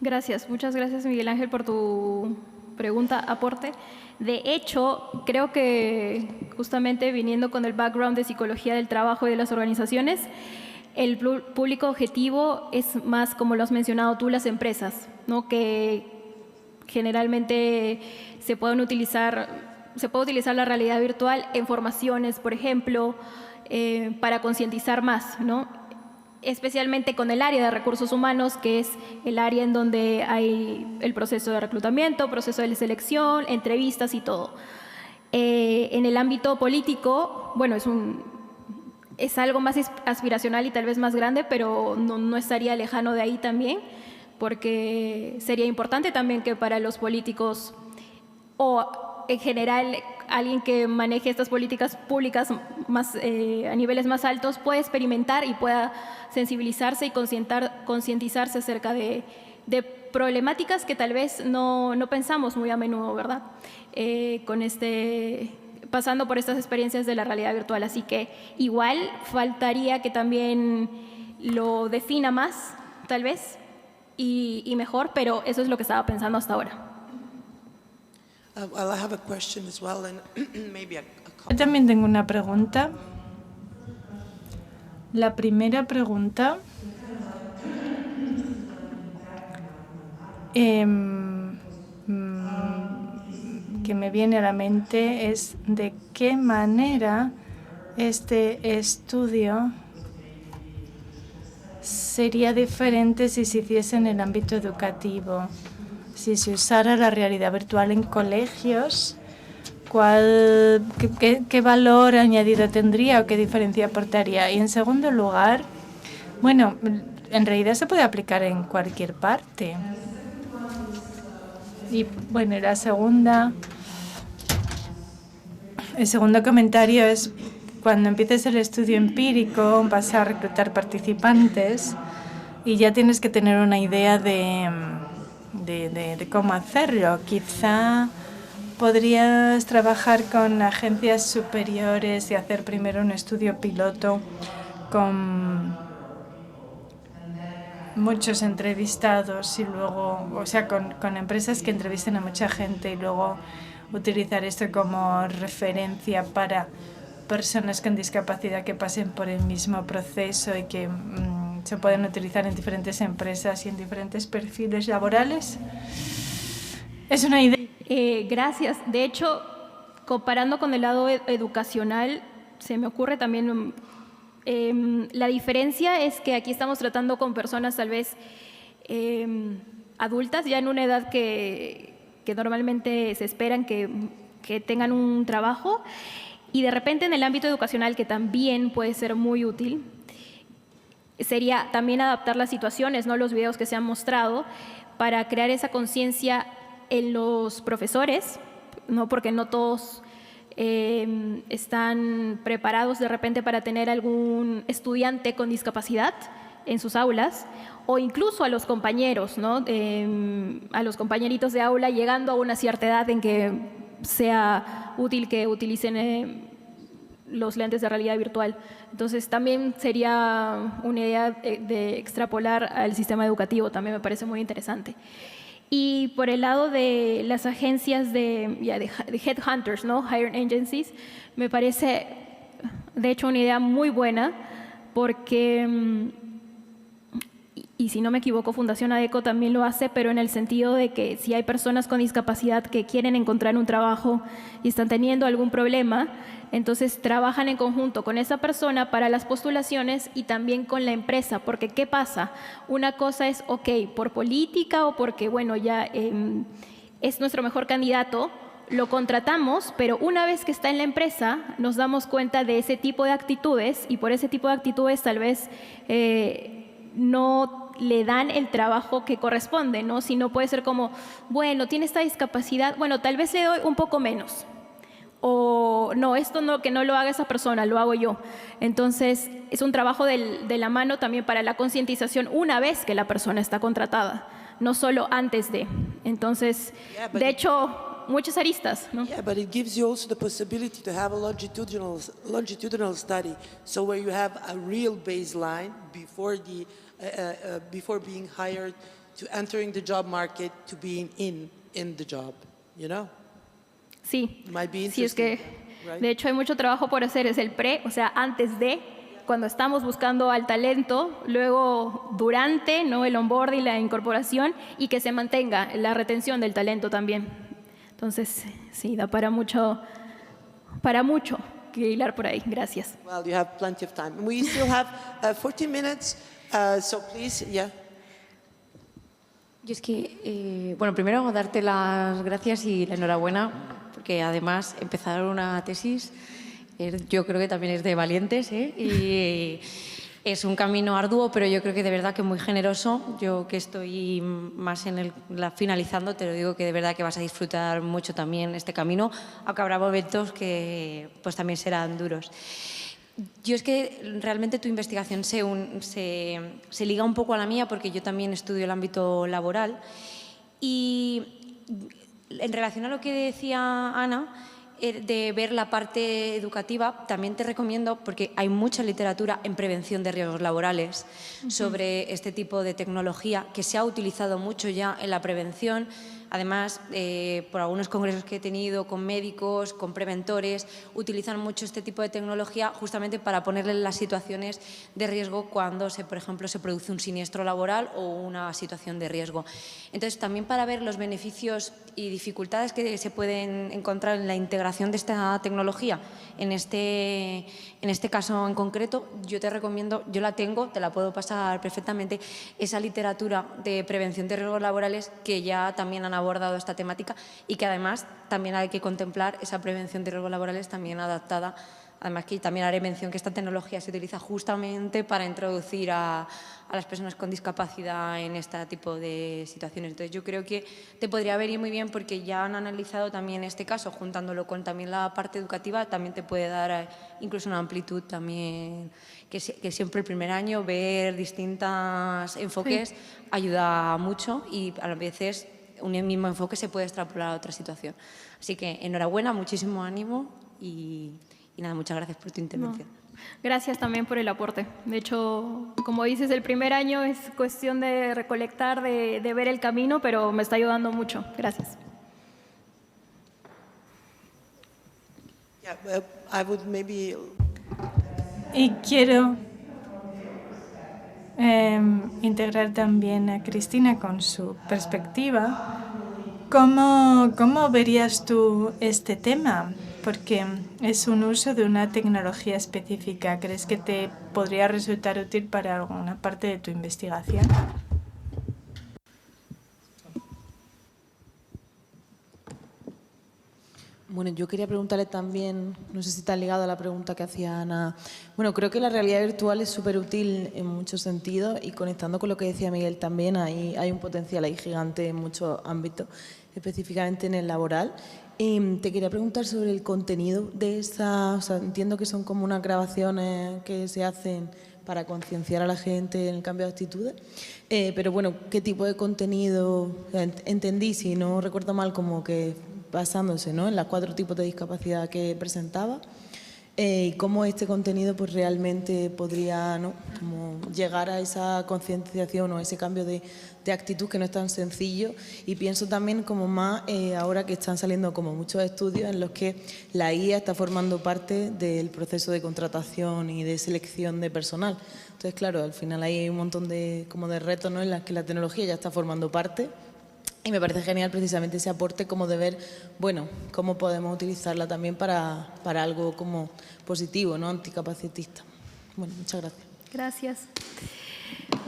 Gracias, muchas gracias, Miguel Ángel, por tu pregunta, aporte. De hecho, creo que justamente viniendo con el background de psicología del trabajo y de las organizaciones, el público objetivo es más, como lo has mencionado tú, las empresas, ¿no? Que generalmente se puede utilizar la realidad virtual en formaciones, por ejemplo, para concientizar más, ¿no? Especialmente con el área de recursos humanos, que es el área en donde hay el proceso de reclutamiento, proceso de selección, entrevistas y todo. En el ámbito político, bueno, es algo más aspiracional y tal vez más grande, pero no estaría lejano de ahí también, porque sería importante también que para los políticos o en general alguien que maneje estas políticas públicas más, a niveles más altos pueda experimentar y pueda sensibilizarse y concientizarse acerca de problemáticas que tal vez no pensamos muy a menudo, ¿verdad? Pasando por estas experiencias de la realidad virtual. Así que igual faltaría que también lo defina más, tal vez, y mejor, pero eso es lo que estaba pensando hasta ahora. Well, I have a question as well, and maybe a Yo también tengo una pregunta. La primera pregunta que me viene a la mente es de qué manera este estudio sería diferente si se hiciese en el ámbito educativo, si se usara la realidad virtual en colegios. ¿Qué valor añadido tendría o qué diferencia aportaría? Y en segundo lugar, bueno, en realidad se puede aplicar en cualquier parte. Y bueno, el segundo comentario es, cuando empieces el estudio empírico vas a reclutar participantes y ya tienes que tener una idea de cómo hacerlo. Quizá podrías trabajar con agencias superiores y hacer primero un estudio piloto con muchos entrevistados y luego, o sea, con empresas que entrevisten a mucha gente y luego utilizar esto como referencia para personas con discapacidad que pasen por el mismo proceso y que se pueden utilizar en diferentes empresas y en diferentes perfiles laborales. Es una idea. Gracias. De hecho, comparando con el lado educacional, se me ocurre también la diferencia es que aquí estamos tratando con personas tal vez adultas, ya en una edad que normalmente se esperan que tengan un trabajo, y de repente en el ámbito educacional, que también puede ser muy útil, sería también adaptar las situaciones, ¿no? Los videos que se han mostrado, para crear esa conciencia en los profesores, ¿no? Porque no todos están preparados de repente para tener algún estudiante con discapacidad en sus aulas, o incluso a los compañeros, ¿no? A los compañeritos de aula, llegando a una cierta edad en que sea útil que utilicen los lentes de realidad virtual. Entonces también sería una idea de extrapolar al sistema educativo, también me parece muy interesante. Y por el lado de las agencias de headhunters, ¿no? Hiring agencies, me parece de hecho una idea muy buena, porque, y si no me equivoco, Fundación ADECO también lo hace, pero en el sentido de que si hay personas con discapacidad que quieren encontrar un trabajo y están teniendo algún problema, entonces trabajan en conjunto con esa persona para las postulaciones y también con la empresa, porque ¿qué pasa? Una cosa es, ok, por política o porque, bueno, ya es nuestro mejor candidato, lo contratamos, pero una vez que está en la empresa nos damos cuenta de ese tipo de actitudes, y por ese tipo de actitudes tal vez no le dan el trabajo que corresponde, ¿no? Sino puede ser como, bueno, tiene esta discapacidad, bueno, tal vez le doy un poco menos. O no, esto no, que no lo haga esa persona, lo hago yo. Entonces, es un trabajo de la mano también para la concientización una vez que la persona está contratada, no solo antes de. Entonces, de hecho, muchas aristas, ¿no? Yeah, but it gives you also the possibility to have a longitudinal study, so where you have a real baseline before being hired, to entering the job market, to being in the job, you know? Sí, sí, es que de hecho hay mucho trabajo por hacer, es el pre, o sea, antes de, cuando estamos buscando al talento, luego durante, ¿no? El onboarding, la incorporación, y que se mantenga la retención del talento también. Entonces, sí, da para mucho que hilar por ahí. Gracias. Well, you have plenty of time. We still have 14 minutes, so please, yeah. Yo es que, bueno, primero darte las gracias y la enhorabuena, porque además empezar una tesis yo creo que también es de valientes, ¿eh? Y es un camino arduo, pero yo creo que de verdad que muy generoso. Yo que estoy más finalizando, te lo digo que de verdad que vas a disfrutar mucho también este camino, aunque habrá momentos que pues también serán duros. Yo es que realmente tu investigación se liga un poco a la mía, porque yo también estudio el ámbito laboral, y en relación a lo que decía Ana, de ver la parte educativa, también te recomiendo, porque hay mucha literatura en prevención de riesgos laborales sobre este tipo de tecnología que se ha utilizado mucho ya en la prevención. Además, por algunos congresos que he tenido con médicos, con preventores, utilizan mucho este tipo de tecnología justamente para ponerle en las situaciones de riesgo cuando, por ejemplo, se produce un siniestro laboral o una situación de riesgo. Entonces, también para ver los beneficios y dificultades que se pueden encontrar en la integración de esta tecnología, en este caso en concreto, yo te recomiendo, yo la tengo, te la puedo pasar perfectamente, esa literatura de prevención de riesgos laborales que ya también han abordado esta temática y que además también hay que contemplar esa prevención de riesgos laborales también adaptada. Además que también haré mención que esta tecnología se utiliza justamente para introducir a las personas con discapacidad en este tipo de situaciones. Entonces yo creo que te podría venir muy bien porque ya han analizado también este caso, juntándolo con también la parte educativa, también te puede dar incluso una amplitud también, que siempre el primer año ver distintos enfoques ayuda mucho y a veces un mismo enfoque se puede extrapolar a otra situación. Así que enhorabuena, muchísimo ánimo y nada, muchas gracias por tu intervención. No. Gracias también por el aporte. De hecho, como dices, el primer año es cuestión de recolectar, de ver el camino, pero me está ayudando mucho. Gracias. Yeah, I would maybe... Y quiero integrar también a Cristina con su perspectiva. ¿Cómo verías tú este tema? Porque es un uso de una tecnología específica. ¿Crees que te podría resultar útil para alguna parte de tu investigación? Bueno, yo quería preguntarle también, no sé si está ligado a la pregunta que hacía Ana. Bueno, creo que la realidad virtual es súper útil en muchos sentidos y conectando con lo que decía Miguel también, hay un potencial ahí gigante en muchos ámbitos, específicamente en el laboral. Te quería preguntar sobre el contenido de esa, o sea, entiendo que son como unas grabaciones que se hacen para concienciar a la gente en el cambio de actitudes, pero bueno, ¿qué tipo de contenido? Entendí, si no recuerdo mal, como que basándose, ¿no?, en los 4 tipos de discapacidad que presentaba, y cómo este contenido pues realmente podría, ¿no?, como llegar a esa concienciación o ese cambio de actitud que no es tan sencillo. Y pienso también como más ahora que están saliendo como muchos estudios en los que la IA está formando parte del proceso de contratación y de selección de personal. Entonces, claro, al final ahí hay un montón de retos, ¿no?, en las que la tecnología ya está formando parte. Y me parece genial precisamente ese aporte como de ver, bueno, cómo podemos utilizarla también para algo como positivo, ¿no?, anticapacitista. Bueno, muchas gracias. Gracias.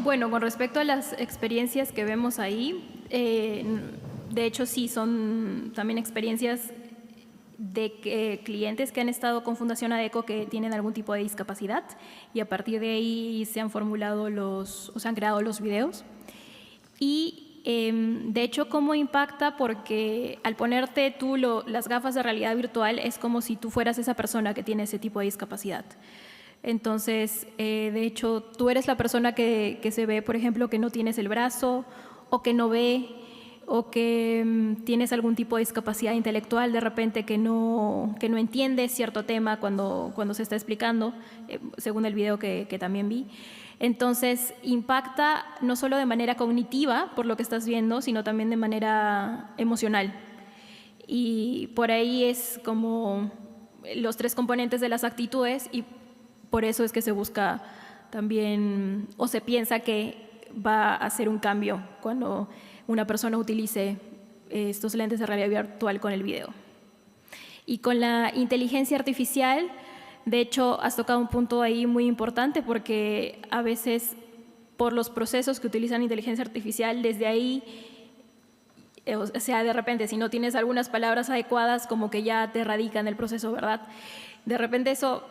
Bueno, con respecto a las experiencias que vemos ahí, de hecho sí, son también experiencias de clientes que han estado con Fundación ADECO que tienen algún tipo de discapacidad y a partir de ahí se han formulado se han creado los videos. Y de hecho, ¿cómo impacta? Porque al ponerte tú las gafas de realidad virtual es como si tú fueras esa persona que tiene ese tipo de discapacidad. Entonces, de hecho, tú eres la persona que se ve, por ejemplo, que no tienes el brazo o que no ve o que tienes algún tipo de discapacidad intelectual de repente que no entiendes cierto tema cuando se está explicando, según el video que también vi. Entonces, impacta no solo de manera cognitiva, por lo que estás viendo, sino también de manera emocional. Y por ahí es como los 3 componentes de las actitudes y por eso es que se busca también, o se piensa que va a hacer un cambio cuando una persona utilice estos lentes de realidad virtual con el video. Y con la inteligencia artificial, de hecho, has tocado un punto ahí muy importante porque a veces por los procesos que utilizan inteligencia artificial, desde ahí, o sea, de repente, si no tienes algunas palabras adecuadas, como que ya te radican el proceso, ¿verdad? De repente eso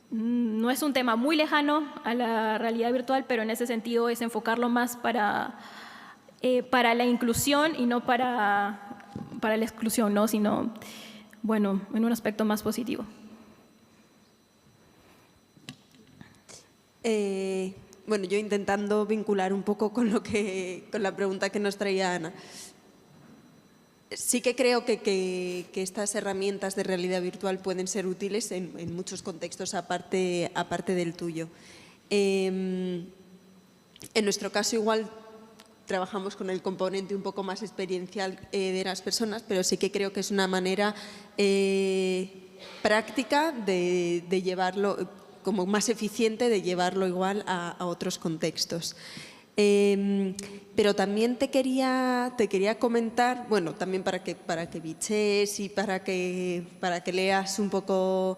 no es un tema muy lejano a la realidad virtual, pero en ese sentido es enfocarlo más para la inclusión y no para la exclusión, ¿no? Sino, bueno, en un aspecto más positivo. Bueno, yo intentando vincular un poco con la pregunta que nos traía Ana. Sí que creo que estas herramientas de realidad virtual pueden ser útiles en muchos contextos aparte del tuyo. En nuestro caso igual trabajamos con el componente un poco más experiencial de las personas, pero sí que creo que es una manera práctica de llevarlo, como más eficiente de llevarlo igual a otros contextos. Pero también te quería comentar, bueno, también para que biches y para que leas un poco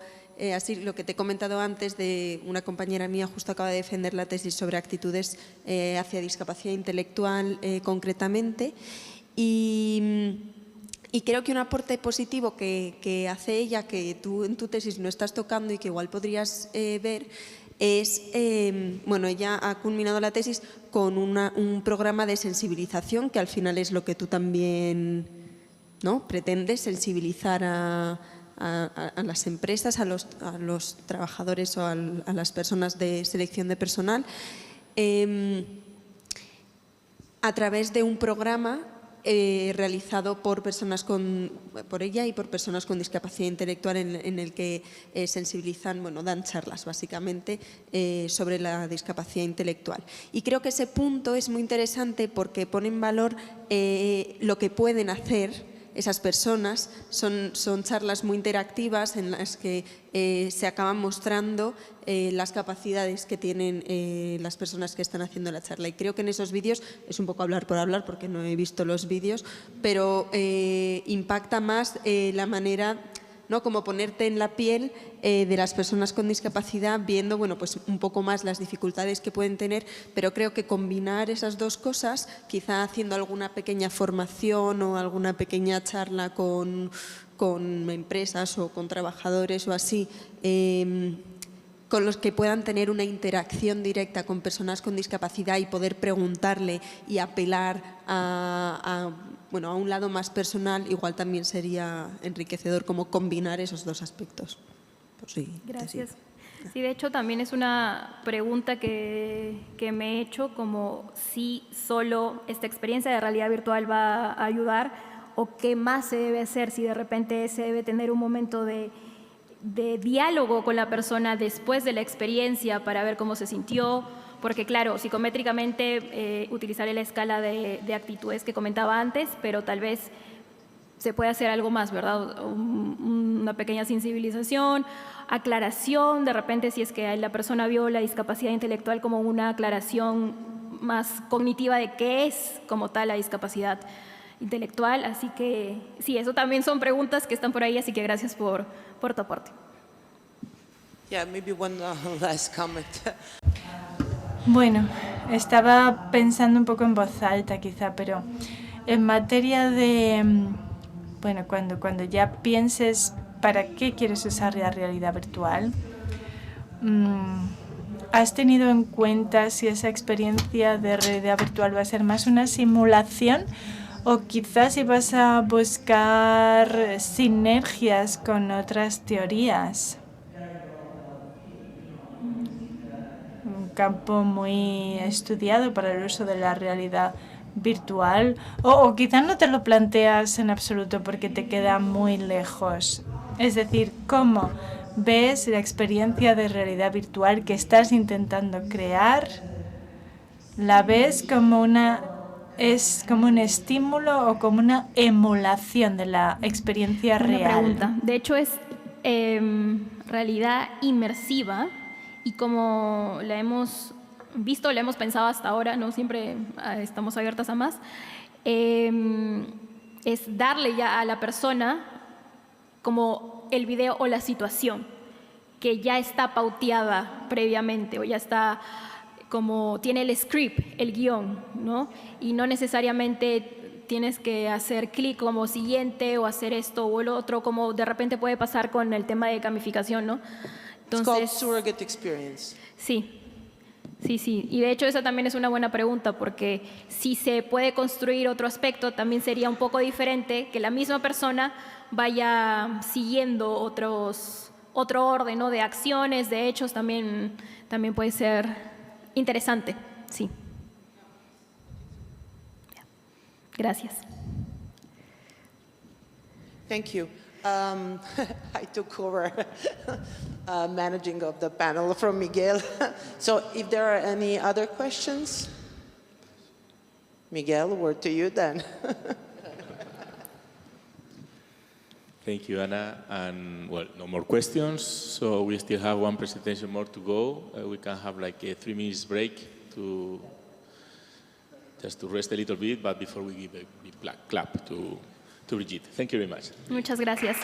así lo que te he comentado antes de una compañera mía, justo acaba de defender la tesis sobre actitudes hacia discapacidad intelectual concretamente. Y creo que un aporte positivo que hace ella, que tú en tu tesis no estás tocando y que igual podrías ver, es, bueno, ella ha culminado la tesis con un programa de sensibilización, que al final es lo que tú también, ¿no?, pretendes, sensibilizar a las empresas, a los trabajadores o a las personas de selección de personal, a través de un programa realizado por ella y por personas con discapacidad intelectual, en el que sensibilizan, bueno, dan charlas básicamente sobre la discapacidad intelectual. Y creo que ese punto es muy interesante porque pone en valor lo que pueden hacer esas personas. Son charlas muy interactivas en las que se acaban mostrando las capacidades que tienen las personas que están haciendo la charla. Y creo que en esos vídeos, es un poco hablar por hablar porque no he visto los vídeos, pero impacta más la manera, ¿no?, como ponerte en la piel de las personas con discapacidad, viendo, bueno, pues un poco más las dificultades que pueden tener, pero creo que combinar esas dos cosas, quizá haciendo alguna pequeña formación o alguna pequeña charla con empresas o con trabajadores o así, con los que puedan tener una interacción directa con personas con discapacidad y poder preguntarle y apelar a un lado más personal, igual también sería enriquecedor, como combinar esos dos aspectos. Pues sí, gracias. Sí, de hecho también es una pregunta que me he hecho, como si solo esta experiencia de realidad virtual va a ayudar o qué más se debe hacer, si de repente se debe tener un momento de diálogo con la persona después de la experiencia para ver cómo se sintió, porque claro, psicométricamente utilizaré la escala de actitudes que comentaba antes, pero tal vez se puede hacer algo más, ¿verdad? Una pequeña sensibilización, aclaración, de repente si es que la persona vio la discapacidad intelectual como una aclaración más cognitiva de qué es como tal la discapacidad intelectual. Así que sí, eso también son preguntas que están por ahí, así que gracias por tu aporte. Yeah, maybe one last comment. Bueno, estaba pensando un poco en voz alta quizá, pero en materia de, bueno, cuando ya pienses para qué quieres usar la realidad virtual, ¿has tenido en cuenta si esa experiencia de realidad virtual va a ser más una simulación o quizás si vas a buscar sinergias con otras teorías? Un campo muy estudiado para el uso de la realidad virtual, o quizás no te lo planteas en absoluto porque te queda muy lejos. Es decir, ¿cómo ves la experiencia de realidad virtual que estás intentando crear? ¿La ves como como un estímulo o como una emulación de la experiencia real? Buena pregunta. De hecho es realidad inmersiva, y como la hemos visto, la hemos pensado hasta ahora, no siempre estamos abiertas a más, es darle ya a la persona como el video o la situación que ya está pauteada previamente o ya está como tiene el script, el guión, ¿no? Y no necesariamente tienes que hacer clic como siguiente o hacer esto o el otro, como de repente puede pasar con el tema de gamificación, ¿no? Entonces, it's called surrogate experience. Sí. Y de hecho esa también es una buena pregunta, porque si se puede construir otro aspecto, también sería un poco diferente que la misma persona vaya siguiendo otro orden, ¿no?, de acciones, de hechos, también puede ser interesante, sí. Gracias. Thank you. I took over managing of the panel from Miguel. So if there are any other questions? Miguel, word to you then. Thank you, Anna. And well, no more questions, so we still have one presentation more to go. We can have like a 3 minutes break just to rest a little bit, but before we give a big clap to Brigitte. Thank you very much. Muchas gracias.